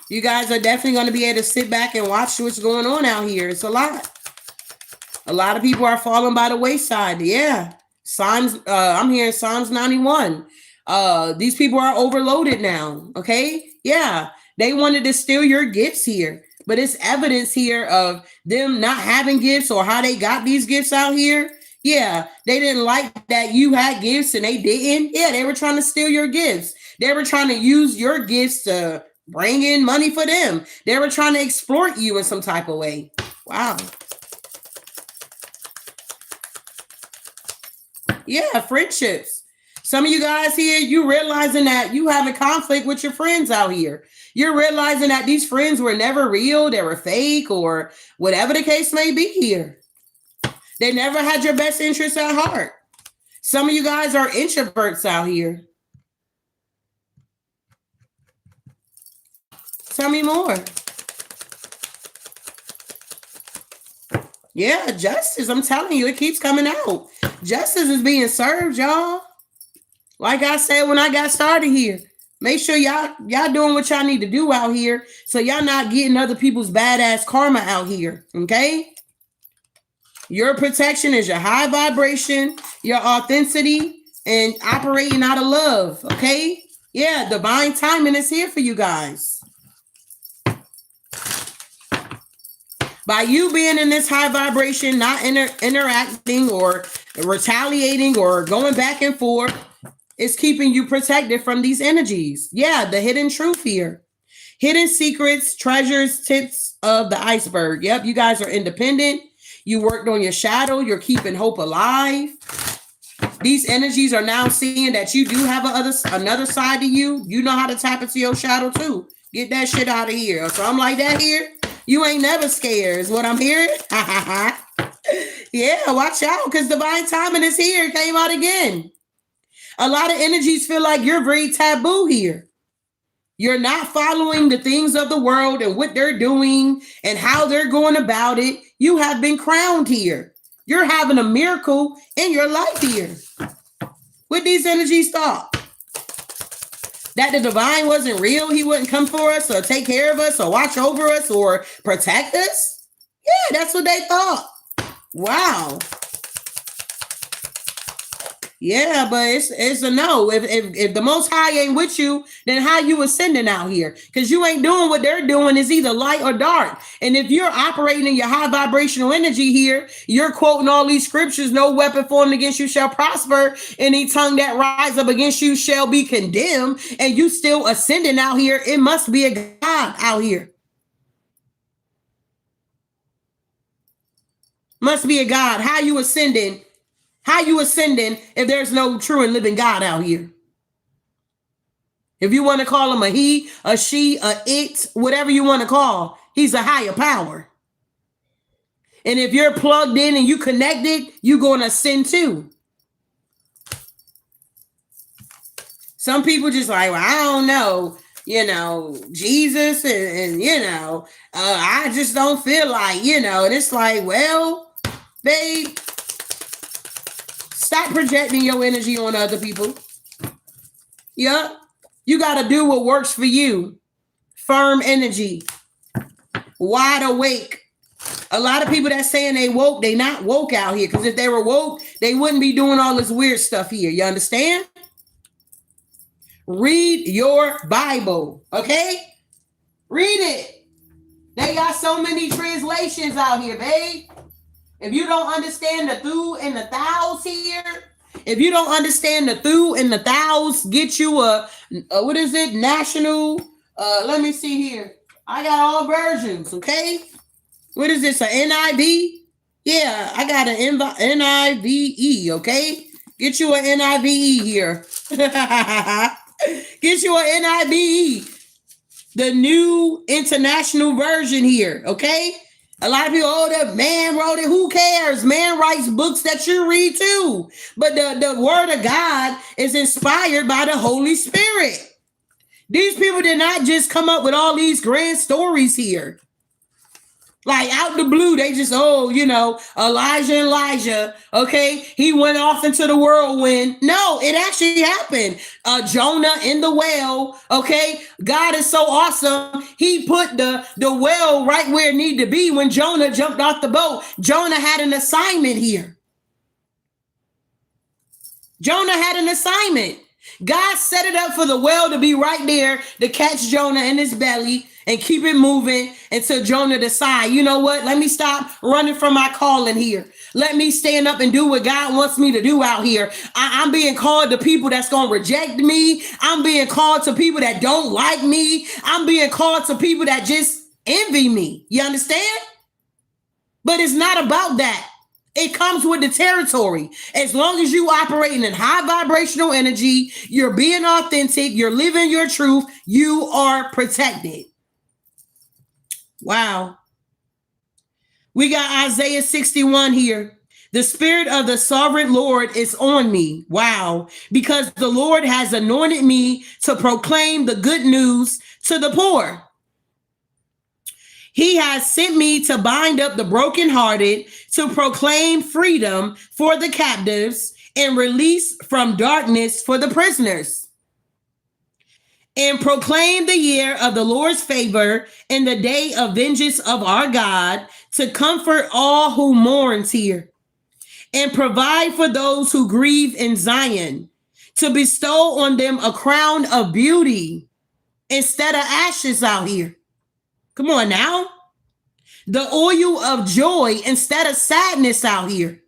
You guys are definitely going to be able to sit back and watch what's going on out here. It's a lot. A lot of people are falling by the wayside. Yeah. I'm hearing Psalms 91. These people are overloaded now, okay? Yeah. They wanted to steal your gifts here, but it's evidence here of them not having gifts or how they got these gifts out here. Yeah, they didn't like that you had gifts and they didn't. Yeah, they were trying to steal your gifts. They were trying to use your gifts to bring in money for them. They were trying to exploit you in some type of way. Wow. Yeah, friendships. Some of you guys here, you realizing that you having conflict with your friends out here. You're realizing that these friends were never real, they were fake, or whatever the case may be here. They never had your best interests at heart. Some of you guys are introverts out here. Tell me more. Yeah, justice. I'm telling you, it keeps coming out. Justice is being served, y'all. Like I said when I got started here, make sure y'all doing what y'all need to do out here so y'all not getting other people's badass karma out here, okay? Your protection is your high vibration, your authenticity, and operating out of love, okay? Yeah, divine timing is here for you guys. By you being in this high vibration, not interacting or retaliating or going back and forth, it's keeping you protected from these energies. Yeah, the hidden truth here. Hidden secrets, treasures, tips of the iceberg. Yep, you guys are independent. You worked on your shadow. You're keeping hope alive. These energies are now seeing that you do have another side to you. You know how to tap into your shadow too. Get that shit out of here. Or something like that here. You ain't never scared is what I'm hearing. Yeah, watch out because divine timing is here. It came out again. A lot of energies feel like you're very taboo here. You're not following the things of the world and what they're doing and how they're going about it. You have been crowned here. You're having a miracle in your life here. What these energies thought? That the divine wasn't real? He wouldn't come for us or take care of us or watch over us or protect us? Yeah, that's what they thought. Wow. Yeah, but it's a no. If the Most High ain't with you, then how you ascending out here? Because you ain't doing what they're doing. Is either light or dark. And if you're operating in your high vibrational energy here, you're quoting all these scriptures, no weapon formed against you shall prosper. Any tongue that rise up against you shall be condemned. And you still ascending out here. It must be a God out here. Must be a God. How you ascending? How you ascending if there's no true and living God out here? If you want to call him a he, a she, a it, whatever you want to call, he's a higher power. And if you're plugged in and you connected, you're going to ascend too. Some people just like, well, I don't know, Jesus and I just don't feel like, and it's like, well, babe, stop projecting your energy on other people. Yeah. You got to do what works for you. Firm energy. Wide awake. A lot of people that's saying they woke, they not woke out here. Because if they were woke, they wouldn't be doing all this weird stuff here. You understand? Read your Bible. Okay? Read it. They got so many translations out here, babe. If you don't understand the thou and the thous here, if you don't understand the thou and the thous, get you a what is it? National. Let me see here. I got all versions. Okay. What is this? A NIV? Yeah, I got an NIVE. Okay. Get you an NIVE here. Get you an NIVE. The new international version here. Okay. A lot of people, the man wrote it. Who cares? Man writes books that you read too. But the word of God is inspired by the Holy Spirit. These people did not just come up with all these grand stories here. Like out the blue, they just, Elijah, okay, he went off into the whirlwind. No, it actually happened. Jonah in the well, okay, God is so awesome. He put the well right where it needed to be when Jonah jumped off the boat. Jonah had an assignment here. Jonah had an assignment. God set it up for the well to be right there to catch Jonah in his belly and keep it moving until Jonah decide, you know what? Let me stop running from my calling here. Let me stand up and do what God wants me to do out here. I'm being called to people that's going to reject me. I'm being called to people that don't like me. I'm being called to people that just envy me. You understand? But it's not about that. It comes with the territory. As long as you operating in high vibrational energy, you're being authentic, you're living your truth, you are protected. Wow. We got Isaiah 61 here. The Spirit of the Sovereign Lord is on me. Wow. Because the Lord has anointed me to proclaim the good news to the poor. He has sent me to bind up the brokenhearted, to proclaim freedom for the captives and release from darkness for the prisoners. And proclaim the year of the Lord's favor and the day of vengeance of our God, to comfort all who mourns here and provide for those who grieve in Zion, to bestow on them a crown of beauty instead of ashes out here. Come on now. The oil of joy instead of sadness out here.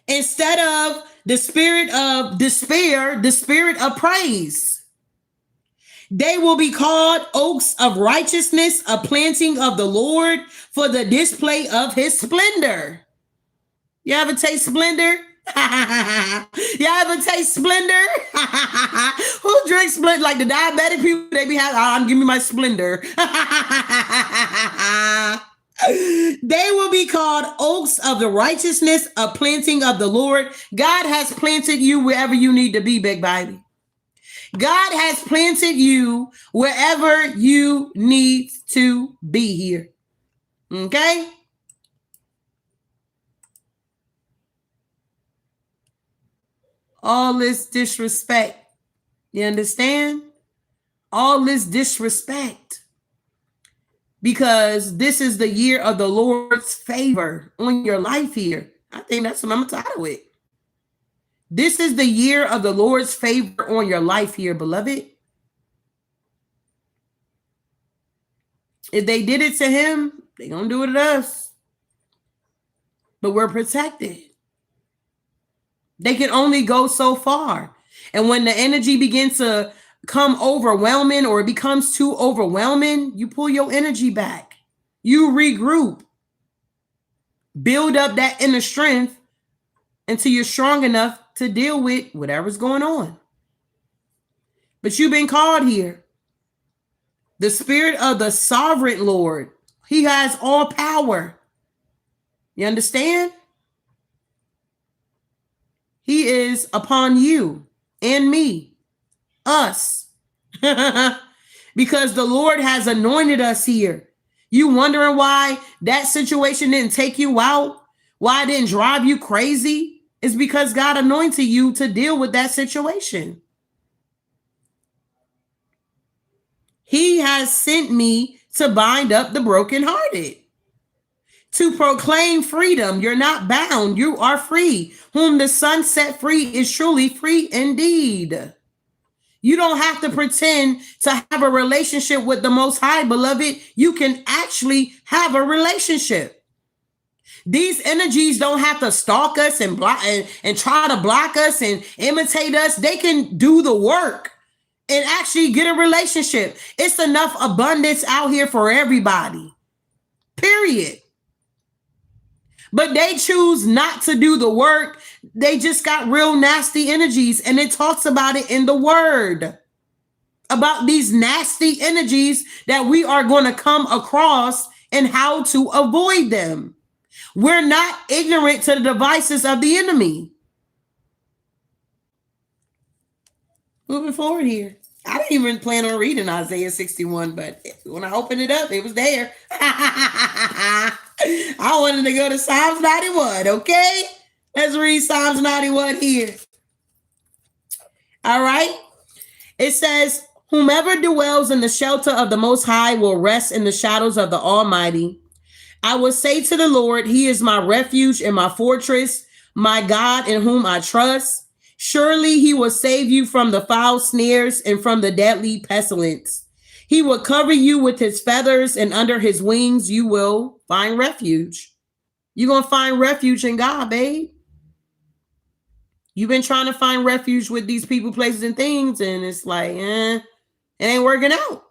Instead of the spirit of despair, the spirit of praise. They will be called oaks of righteousness, a planting of the Lord for the display of his splendor. You ever taste splendor? You ever taste splendor? Who drinks splendor? Like the diabetic people, they be having, give me my splendor. They will be called oaks of the righteousness, a planting of the Lord. God has planted you wherever you need to be, big baby. God has planted you wherever you need to be here. Okay? All this disrespect. You understand? All this disrespect. Because this is the year of the Lord's favor on your life here. I think that's what I'm tired with. This is the year of the Lord's favor on your life here, beloved. If they did it to him, they're going to do it to us. But we're protected. They can only go so far. And when the energy begins to come overwhelming or it becomes too overwhelming, you pull your energy back. You regroup. Build up that inner strength until you're strong enough to deal with whatever's going on. But you've been called here. The spirit of the sovereign Lord, he has all power. You understand? He is upon you and me, us, because the Lord has anointed us here. You wondering why that situation didn't take you out? Why it didn't drive you crazy? It's because God anointed you to deal with that situation. He has sent me to bind up the brokenhearted, to proclaim freedom. You're not bound. You are free. Whom the Son set free is truly free indeed. You don't have to pretend to have a relationship with the Most High, beloved. You can actually have a relationship. These energies don't have to stalk us and block and try to block us and imitate us. They can do the work and actually get a relationship. It's enough abundance out here for everybody. Period. But they choose not to do the work. They just got real nasty energies. And it talks about it in the word. About these nasty energies that we are going to come across and how to avoid them. We're not ignorant to the devices of the enemy. Moving forward here. I didn't even plan on reading Isaiah 61, but when I opened it up, it was there. I wanted to go to Psalms 91, okay? Let's read Psalms 91 here. All right. It says, whomever dwells in the shelter of the Most High will rest in the shadows of the Almighty. I will say to the Lord, he is my refuge and my fortress, my God in whom I trust. Surely he will save you from the foul snares and from the deadly pestilence. He will cover you with his feathers, and under his wings you will find refuge. You're going to find refuge in God, babe. You've been trying to find refuge with these people, places, and things, and it's like, it ain't working out.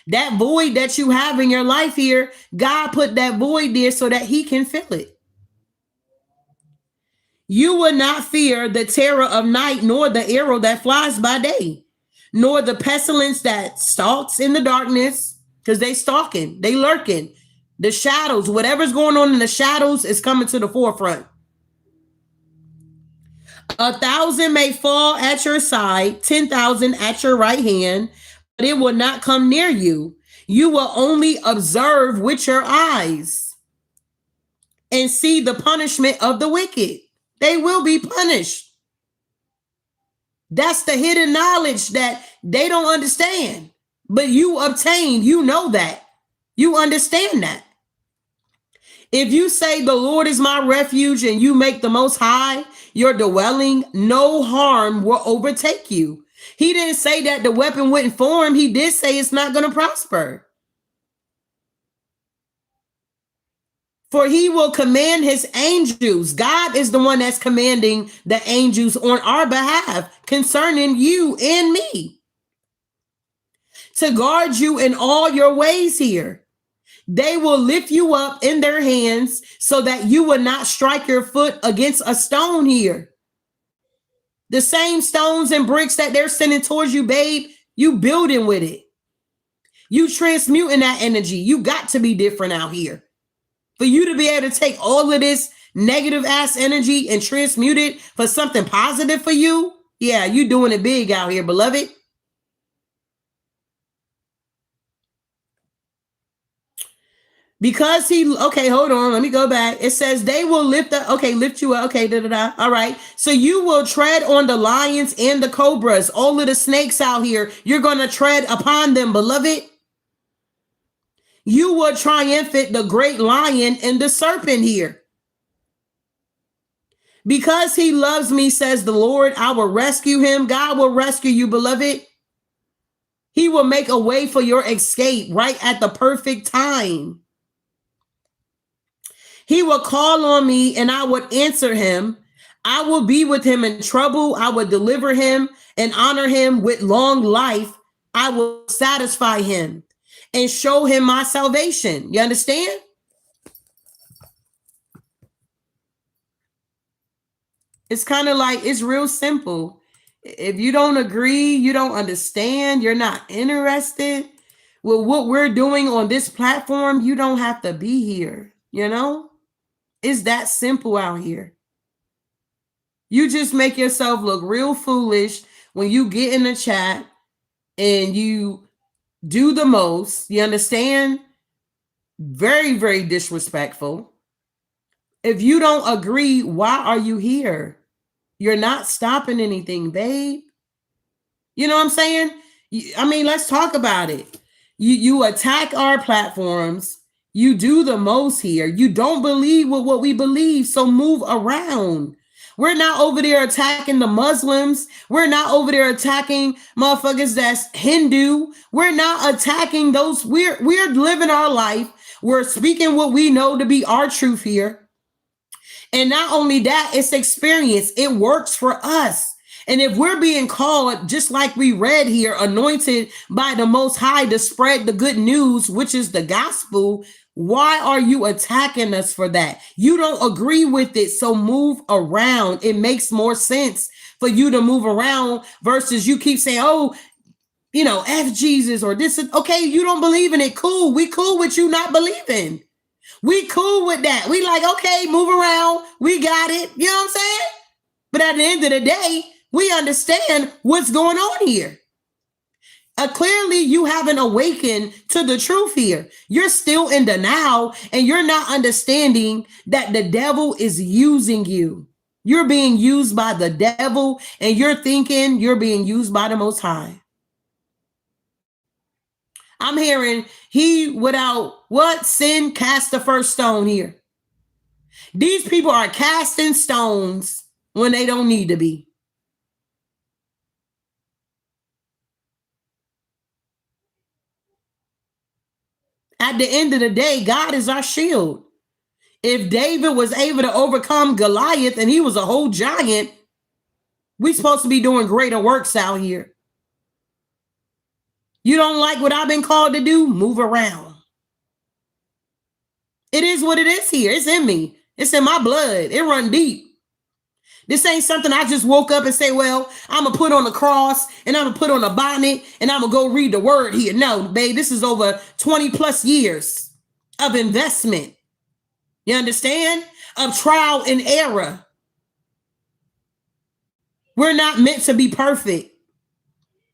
That void that you have in your life here, God put that void there so that he can fill it. You will not fear the terror of night, nor the arrow that flies by day, nor the pestilence that stalks in the darkness, because they stalking, they lurking. The shadows, whatever's going on in the shadows is coming to the forefront. 1,000 may fall at your side, 10,000 at your right hand, but it will not come near you. You will only observe with your eyes and see the punishment of the wicked. They will be punished. That's the hidden knowledge that they don't understand. But you obtain, you know that. You understand that. If you say the Lord is my refuge and you make the Most High your dwelling, no harm will overtake you. He didn't say that the weapon wouldn't form. He did say it's not going to prosper. For he will command his angels. God is the one that's commanding the angels on our behalf concerning you and me, to guard you in all your ways here. They will lift you up in their hands so that you will not strike your foot against a stone here. The same stones and bricks that they're sending towards you, babe, you building with it. You transmuting that energy. You got to be different out here. For you to be able to take all of this negative ass energy and transmute it for something positive for you, Yeah, you doing it big out here, beloved. Because okay, hold on. Let me go back. It says they will lift up. Okay, lift you up. Okay, da da da. All right. So you will tread on the lions and the cobras, all of the snakes out here. You're going to tread upon them, beloved. You will triumphant the great lion and the serpent here. Because he loves me, says the Lord, I will rescue him. God will rescue you, beloved. He will make a way for your escape right at the perfect time. He will call on me and I would answer him. I will be with him in trouble. I will deliver him and honor him with long life. I will satisfy him and show him my salvation. You understand? It's kind of like, it's real simple. If you don't agree, you don't understand, you're not interested with what we're doing on this platform, you don't have to be here. You know, it's that simple out here. You just make yourself look real foolish when you get in the chat and you do the most. You understand? Very, very disrespectful. If you don't agree, why are you here? You're not stopping anything, babe. You know what I'm saying? I mean, let's talk about it. You attack our platforms. You do the most here. You don't believe what we believe, so move around. We're not over there attacking the Muslims. We're not over there attacking motherfuckers that's Hindu. We're not attacking those. We're living our life. We're speaking what we know to be our truth here. And not only that, it's experience. It works for us. And if we're being called, just like we read here, anointed by the Most High to spread the good news, which is the gospel, why are you attacking us for that? You don't agree with it, so move around. It makes more sense for you to move around versus you keep saying, oh, you know, F Jesus or this. Okay, you don't believe in it. Cool. We cool with you not believing. We cool with that. We like, okay, move around. We got it. You know what I'm saying? But at the end of the day, we understand what's going on here. Clearly, you haven't awakened to the truth here. You're still in denial and you're not understanding that the devil is using you. You're being used by the devil and you're thinking you're being used by the Most High. I'm hearing he without what sin cast the first stone here. These people are casting stones when they don't need to be. At the end of the day, God is our shield. If David was able to overcome Goliath and he was a whole giant, we're supposed to be doing greater works out here. You don't like what I've been called to do? Move around. It is what it is here. It's in me. It's in my blood. It runs deep. This ain't something I just woke up and say, well, I'm going to put on a cross and I'm going to put on a bonnet and I'm going to go read the word here. No, babe, this is over 20 plus years of investment. You understand? Of trial and error. We're not meant to be perfect.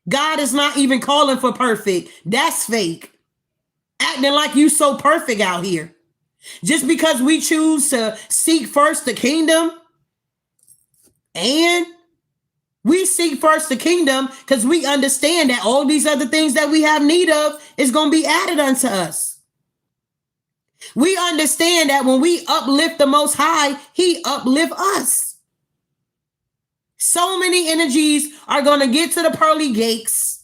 God is not even calling for perfect. That's fake. Acting like you so perfect out here. Just because we choose to seek first the kingdom, and we seek first the kingdom because we understand that all these other things that we have need of is going to be added unto us. We understand that when we uplift the Most High, he uplift us. So many energies are going to get to the pearly gates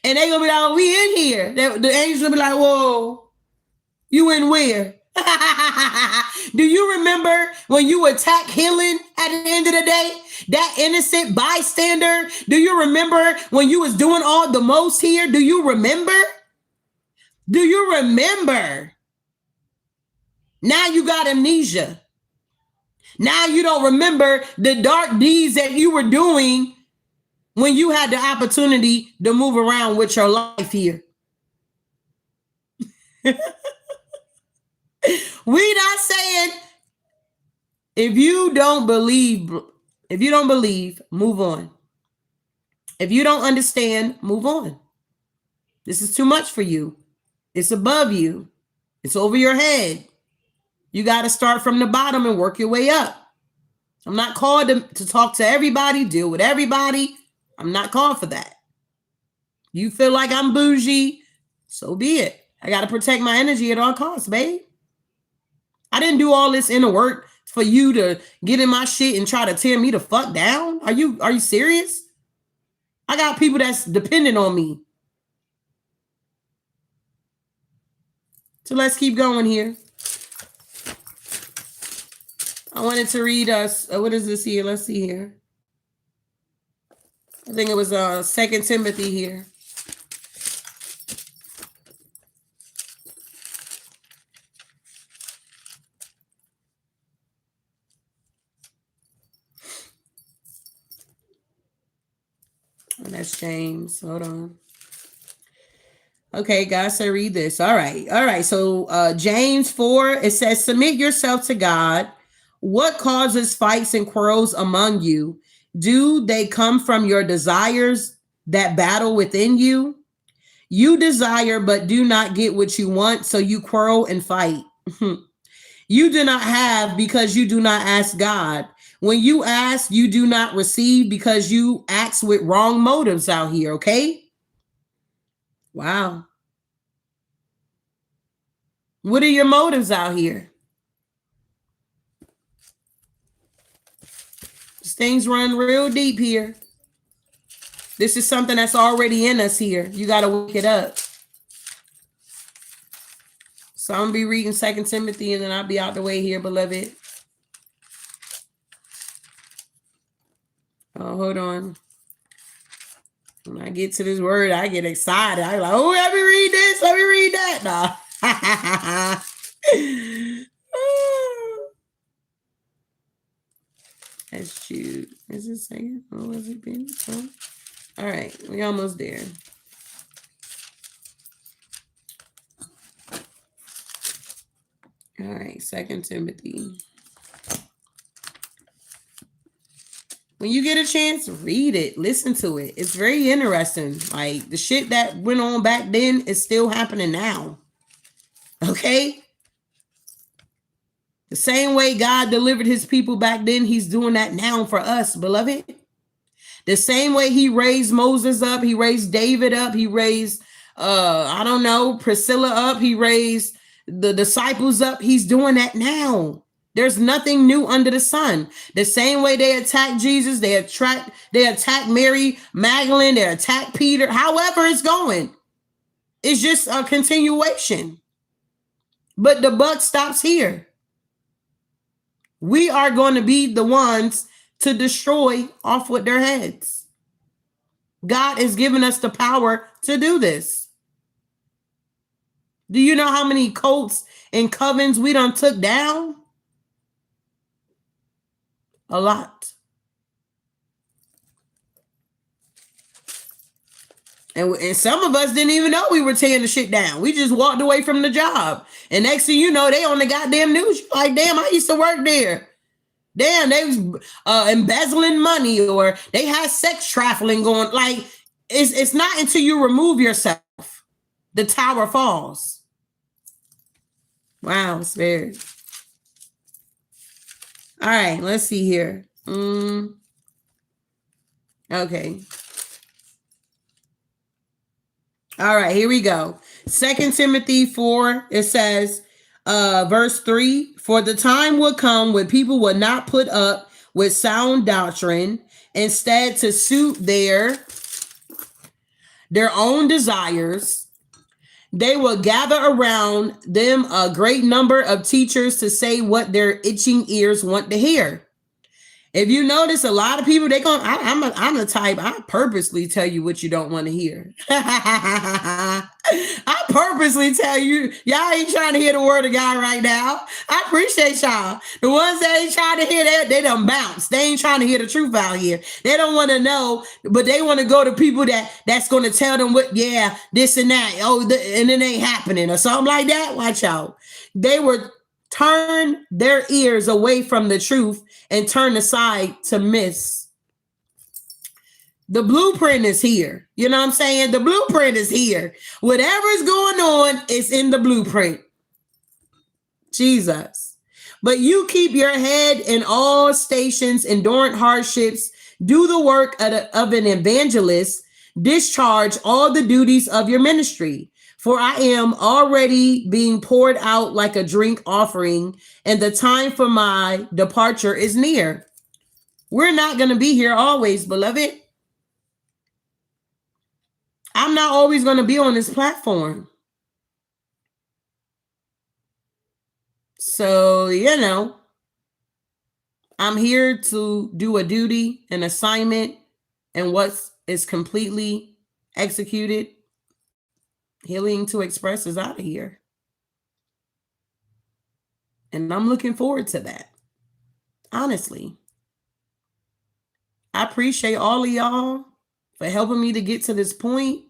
and they're going to be like, oh, we in here. The angels will be like, whoa, you in where? Do you remember when you attacked healing at the end of the day? That innocent bystander? Do you remember when you was doing all the most here? Do you remember? Do you remember? Now you got amnesia. Now you don't remember the dark deeds that you were doing when you had the opportunity to move around with your life here. We not saying if you don't believe, move on. If you don't understand, move on. This is too much for you. It's above you. It's over your head. You got to start from the bottom and work your way up. I'm not called to talk to everybody, deal with everybody. I'm not called for that. You feel like I'm bougie, so be it. I got to protect my energy at all costs, babe. I didn't do all this inner work for you to get in my shit and try to tear me the fuck down. Are you serious? I got people that's dependent on me. So let's keep going here. I wanted to read us. What is this here? Let's see here. I think it was 2 Timothy here. And that's James. Hold on. Okay, guys, so read this. All right. So James 4, it says, submit yourself to God. What causes fights and quarrels among you? Do they come from your desires that battle within you? You desire, but do not get what you want, so you quarrel and fight. You do not have because you do not ask God. When you ask, you do not receive because you ask with wrong motives out here, okay? Wow. What are your motives out here? This thing's run real deep here. This is something that's already in us here. You got to wake it up. So I'm going to be reading 2 Timothy and then I'll be out the way here, beloved. Oh, hold on. When I get to this word, I get excited. I'm like, oh, let me read this. Let me read that. Nah. That's cute. Is it saying? Oh, was it been? Oh. All right, we almost there. All right, 2 Timothy. When you get a chance, read it, listen to it. It's very interesting. Like the shit that went on back then is still happening now. Okay? The same way God delivered his people back then, he's doing that now for us, beloved. The same way he raised Moses up, he raised David up, he raised, Priscilla up, he raised the disciples up. He's doing that now. There's nothing new under the sun. The same way they attacked Jesus, they attacked Mary Magdalene, they attacked Peter. However it's going, it's just a continuation. But the buck stops here. We are going to be the ones to destroy off with their heads. God is giving us the power to do this. Do you know how many cults and covens we done took down? A lot. And some of us didn't even know we were tearing the shit down. We just walked away from the job. And next thing you know, they on the goddamn news. You're like, damn, I used to work there. Damn, they was embezzling money or they had sex trafficking going. Like, it's not until you remove yourself, the tower falls. Wow, it's weird. All right, let's see here. Okay. All right, here we go. 2 Timothy 4, it says, verse 3, for the time will come when people will not put up with sound doctrine, instead to suit their own desires. They will gather around them a great number of teachers to say what their itching ears want to hear. If you notice, a lot of people, I'm the type, I purposely tell you what you don't want to hear. I purposely tell you, y'all ain't trying to hear the word of God right now. I appreciate y'all. The ones that ain't trying to hear that, they done bounce. They ain't trying to hear the truth out here. They don't want to know, but they want to go to people that's going to tell them what, yeah, this and that. Oh, and it ain't happening or something like that. Watch out. They were turn their ears away from the truth and turn aside to myths. The blueprint is here. You know what I'm saying? The blueprint is here. Whatever's going on is in the blueprint. Jesus. But you keep your head in all stations, enduring hardships, do the work of an evangelist, discharge all the duties of your ministry. For I am already being poured out like a drink offering, and the time for my departure is near. We're not going to be here always, beloved. I'm not always going to be on this platform. So, I'm here to do a duty, an assignment, and what is completely executed. Healing to Express is out of here. And I'm looking forward to that. Honestly. I appreciate all of y'all for helping me to get to this point.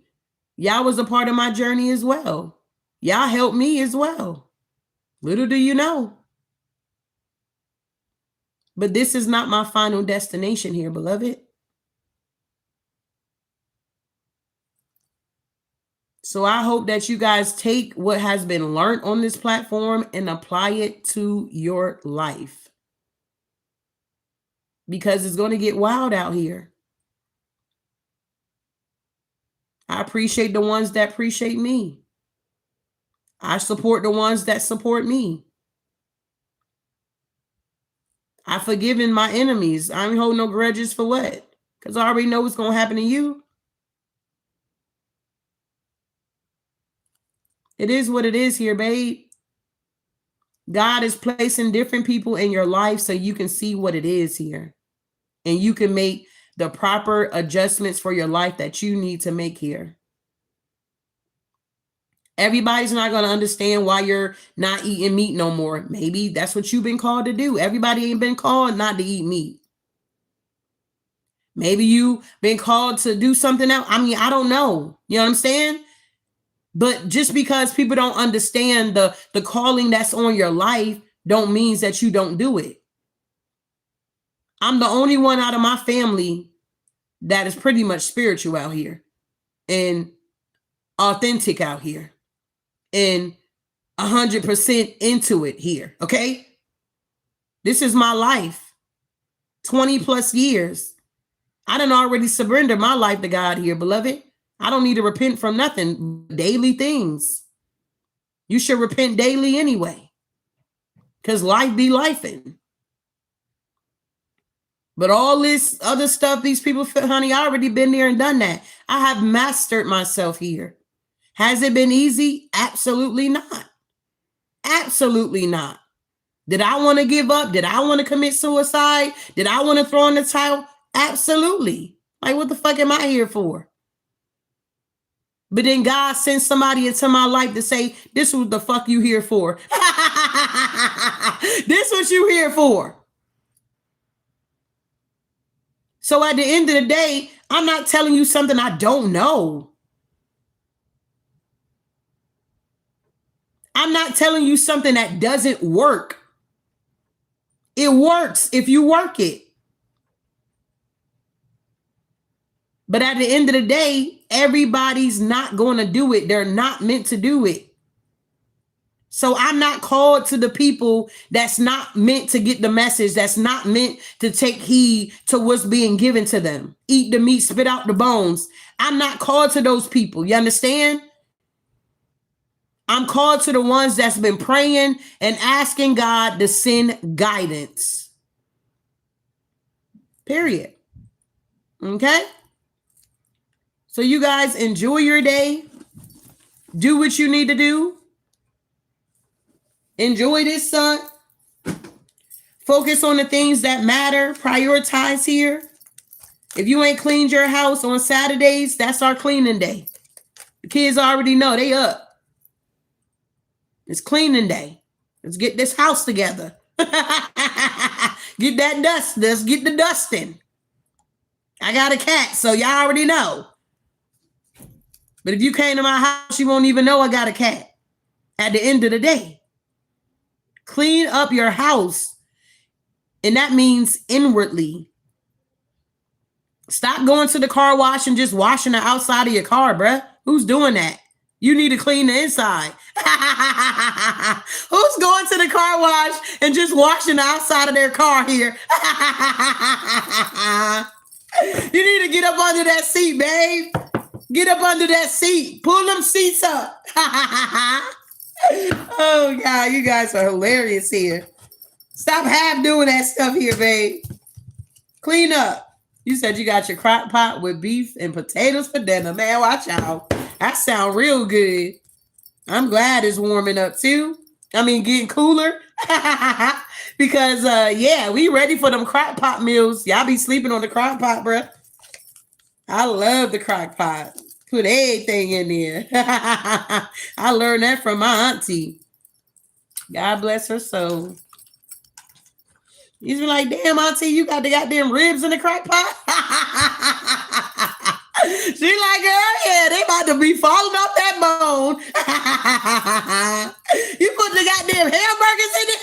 Y'all was a part of my journey as well. Y'all helped me as well. Little do you know. But this is not my final destination here, beloved. So I hope that you guys take what has been learned on this platform and apply it to your life. Because it's going to get wild out here. I appreciate the ones that appreciate me. I support the ones that support me. I've forgiven my enemies. I ain't holding no grudges for what? Because I already know what's going to happen to you. It is what it is here, babe. God is placing different people in your life so you can see what it is here. And you can make the proper adjustments for your life that you need to make here. Everybody's not going to understand why you're not eating meat no more. Maybe that's what you've been called to do. Everybody ain't been called not to eat meat. Maybe you've been called to do something else. I mean, I don't know. You know what I'm saying? But just because people don't understand the calling that's on your life don't mean that you don't do it. I'm the only one out of my family that is pretty much spiritual out here and authentic out here and 100% into it here. Okay. This is my life. 20 plus years. I done already surrendered my life to God here, beloved. I don't need to repent from nothing. Daily things. You should repent daily anyway. Because life be lifing. But all this other stuff, these people, honey, I already been there and done that. I have mastered myself here. Has it been easy? Absolutely not. Absolutely not. Did I want to give up? Did I want to commit suicide? Did I want to throw in the towel? Absolutely. Like, what the fuck am I here for? But then God sends somebody into my life to say, this is what the fuck you here for. This what you here for. So at the end of the day, I'm not telling you something I don't know. I'm not telling you something that doesn't work. It works if you work it. But at the end of the day, everybody's not going to do it. They're not meant to do it. So I'm not called to the people that's not meant to get the message, that's not meant to take heed to what's being given to them. Eat the meat, spit out the bones. I'm not called to those people. You understand? I'm called to the ones that's been praying and asking God to send guidance. Period. Okay? So you guys enjoy your day. Do what you need to do. Enjoy this sun. Focus on the things that matter. Prioritize here. If you ain't cleaned your house on Saturdays, that's our cleaning day. The kids already know they up. It's cleaning day. Let's get this house together. Get that dust. Let's get the dusting. I got a cat, so y'all already know. But if you came to my house, you won't even know I got a cat. At the end of the day, clean up your house. And that means inwardly. Stop going to the car wash and just washing the outside of your car, bruh. Who's doing that? You need to clean the inside. Who's going to the car wash and just washing the outside of their car here? You need to get up under that seat, babe. Get up under that seat. Pull them seats up. Oh, God, you guys are hilarious here. Stop half doing that stuff here, babe. Clean up. You said you got your crock pot with beef and potatoes for dinner. Man, watch out. That sound real good. I'm glad it's warming up too. I mean, getting cooler. Because, yeah, we ready for them crock pot meals. Y'all be sleeping on the crock pot, bruh. I love the crock pot. Put everything in there. I learned that from my auntie. God bless her soul. You be like, damn, auntie, you got the goddamn ribs in the crock pot? She like, girl, yeah, they about to be falling off that bone. You put the goddamn hamburgers in it?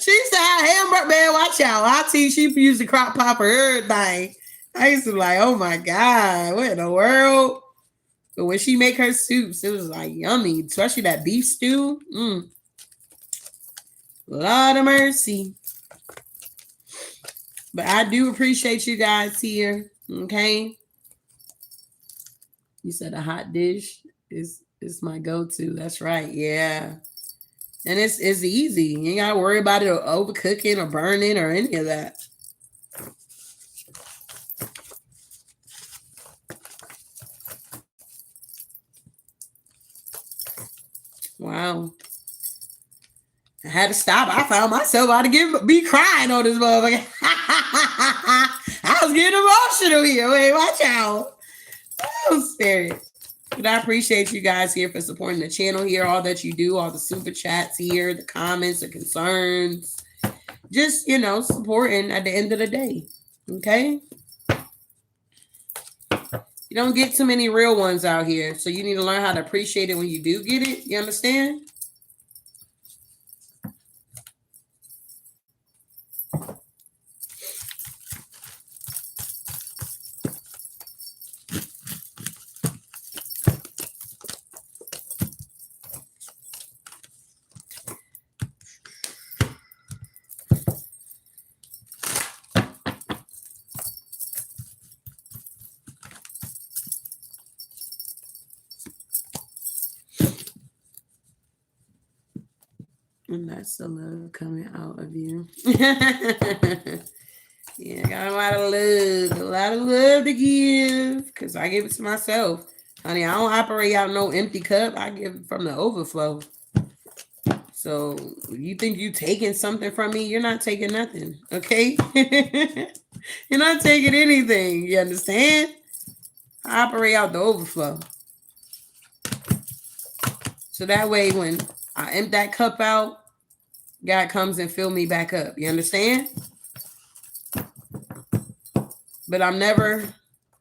She used to have hamburger, man, watch out. Auntie, she used the crock pot for everything. I used to be like, oh my God, what in the world? But when she make her soups, it was like yummy, especially that beef stew. Lord of mercy. But I do appreciate you guys here. Okay. You said a hot dish is my go-to. That's right. Yeah. And it's easy. You ain't gotta worry about it overcooking or burning or any of that. Wow. I had to stop. I found myself about to be crying on this motherfucker. I was getting emotional here. Wait, watch out. Oh, spirit. But I appreciate you guys here for supporting the channel here, all that you do, all the super chats here, the comments, the concerns. Just, supporting at the end of the day. Okay? You don't get too many real ones out here. So you need to learn how to appreciate it when you do get it. You understand? And that's the love coming out of you. Yeah, I got a lot of love to give, because I give it to myself. Honey, I don't operate out no empty cup. I give it from the overflow. So you think you taking something from me? You're not taking nothing, okay? You're not taking anything. You understand? I operate out the overflow. So that way when I empty that cup out, God comes and fill me back up. You understand? But I'm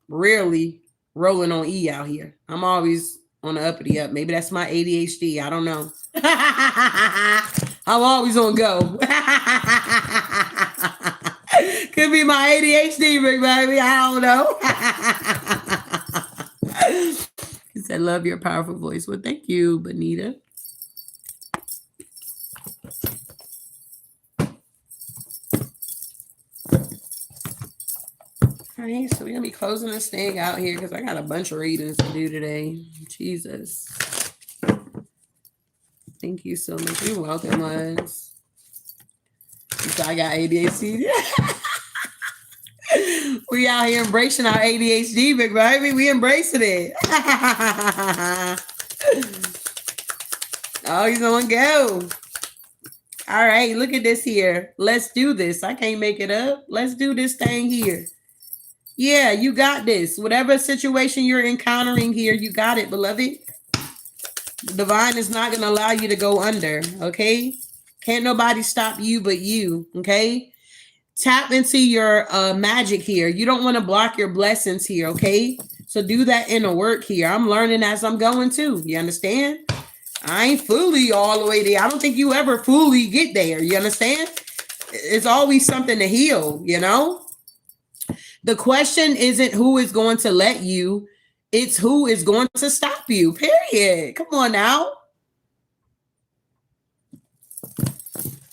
rarely rolling on E out here. I'm always on the uppity up. Maybe that's my ADHD. I don't know. I'm always on go. Could be my ADHD, big baby. I don't know. He said, love your powerful voice. Well, thank you, Benita. All right, so we're going to be closing this thing out here because I got a bunch of readings to do today. Jesus. Thank you so much. You're welcome, Luz. So I got ADHD. We out here embracing our ADHD, big baby. We embracing it. Oh, he's on go. All right, look at this here. Let's do this. I can't make it up. Let's do this thing here. Yeah, you got this. Whatever situation you're encountering here, you got it, beloved. Divine is not going to allow you to go under, okay? Can't nobody stop you but you, okay? Tap into your magic here. You don't want to block your blessings here, okay? So do that inner work here. I'm learning as I'm going too. You understand? I ain't fully all the way there. I don't think you ever fully get there. You understand? It's always something to heal, you know? The question isn't who is going to let you, it's who is going to stop you, period. Come on now.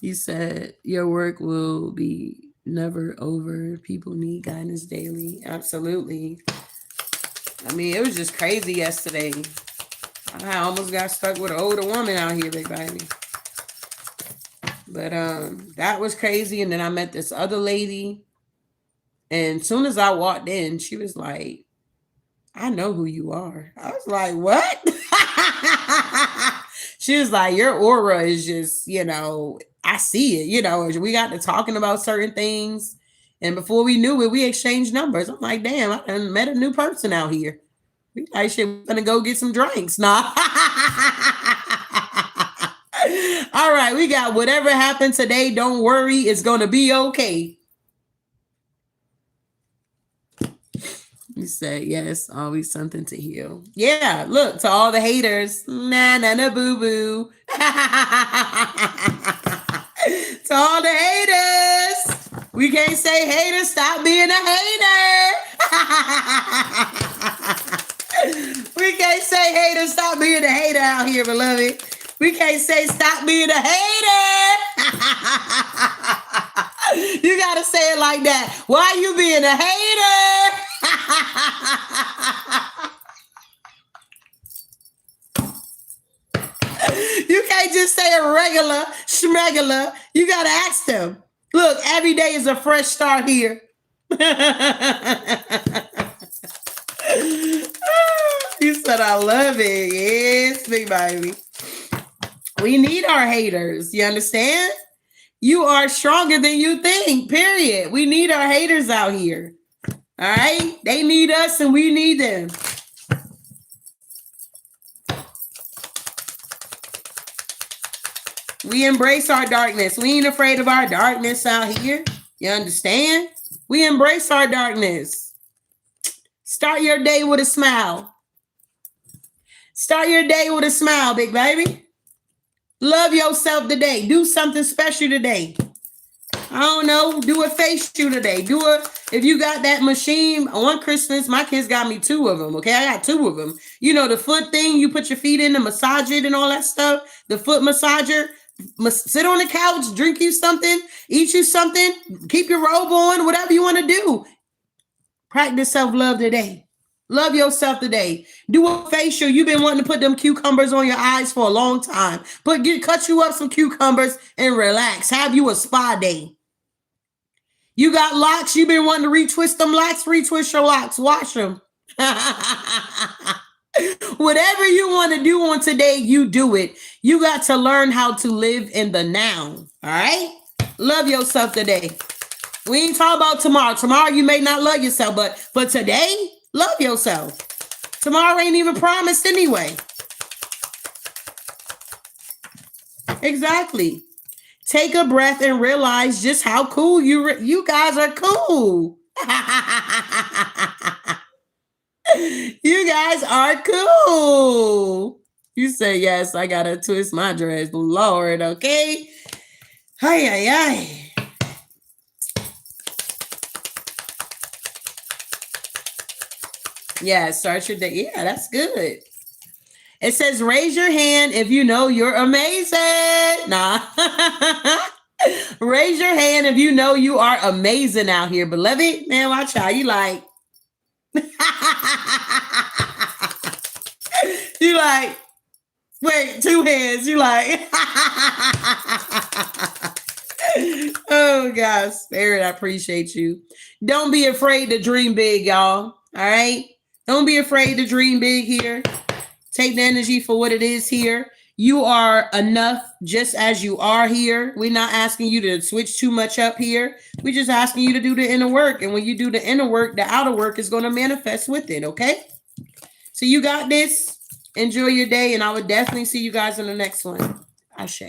You said your work will be never over. People need guidance daily. Absolutely. I mean, it was just crazy yesterday. I almost got stuck with an older woman out here, big baby. But that was crazy. And then I met this other lady. And as soon as I walked in, she was like, I know who you are. I was like, what? She was like, your aura is just, you know, I see it. You know, we got to talking about certain things. And before we knew it, we exchanged numbers. I'm like, damn, I done met a new person out here. We like, shit, we're going to go get some drinks. Nah. All right, we got whatever happened today. Don't worry. It's going to be okay. You said, yes, always something to heal. Yeah, look, to all the haters. Nah, nah, nah, boo-boo. To all the haters. We can't say haters, stop being a hater. We can't say haters, stop being a hater out here, beloved. We can't say stop being a hater. You got to say it like that. Why you being a hater? You can't just say a regular, schmegular. You got to ask them. Look, every day is a fresh start here. You said, I love it. Yes, big baby. We need our haters. You understand? You are stronger than you think, period. We need our haters out here. All right? They need us and we need them. We embrace our darkness. We ain't afraid of our darkness out here. You understand? We embrace our darkness. Start your day with a smile. Start your day with a smile, big baby. Love yourself today. Do something special today. I don't know. Do a face shoe today. If you got that machine on Christmas, my kids got me 2 of them. Okay, I got 2 of them. You know, the foot thing, you put your feet in to massage it and all that stuff. The foot massager. Sit on the couch, drink you something, eat you something, keep your robe on, whatever you want to do. Practice self-love today. Love yourself today. Do a facial. You've been wanting to put them cucumbers on your eyes for a long time. Cut you up some cucumbers and relax. Have you a spa day. You got locks. You've been wanting to retwist them locks. Retwist your locks. Wash them. Whatever you want to do on today, you do it. You got to learn how to live in the now. All right? Love yourself today. We ain't talking about tomorrow. Tomorrow you may not love yourself, but for today, love yourself. Tomorrow ain't even promised anyway. Exactly. Take a breath and realize just how cool you guys are cool. You guys are cool. You say, yes, I gotta twist my dress. Lord, okay? Hi, hi, hi. Yeah, start your day. Yeah, that's good. It says, raise your hand if you know you're amazing. Nah. Raise your hand if you know you are amazing out here, beloved. Man, watch out. You like... You like, wait, 2 hands. You like, oh God, Spirit, I appreciate you. Don't be afraid to dream big, y'all. All right. Don't be afraid to dream big here. Take the energy for what it is here. You are enough just as you are here. We're not asking you to switch too much up here. We're just asking you to do the inner work. And when you do the inner work, the outer work is going to manifest with it. Okay. So you got this. Enjoy your day. And I would definitely see you guys in the next one. Ashe.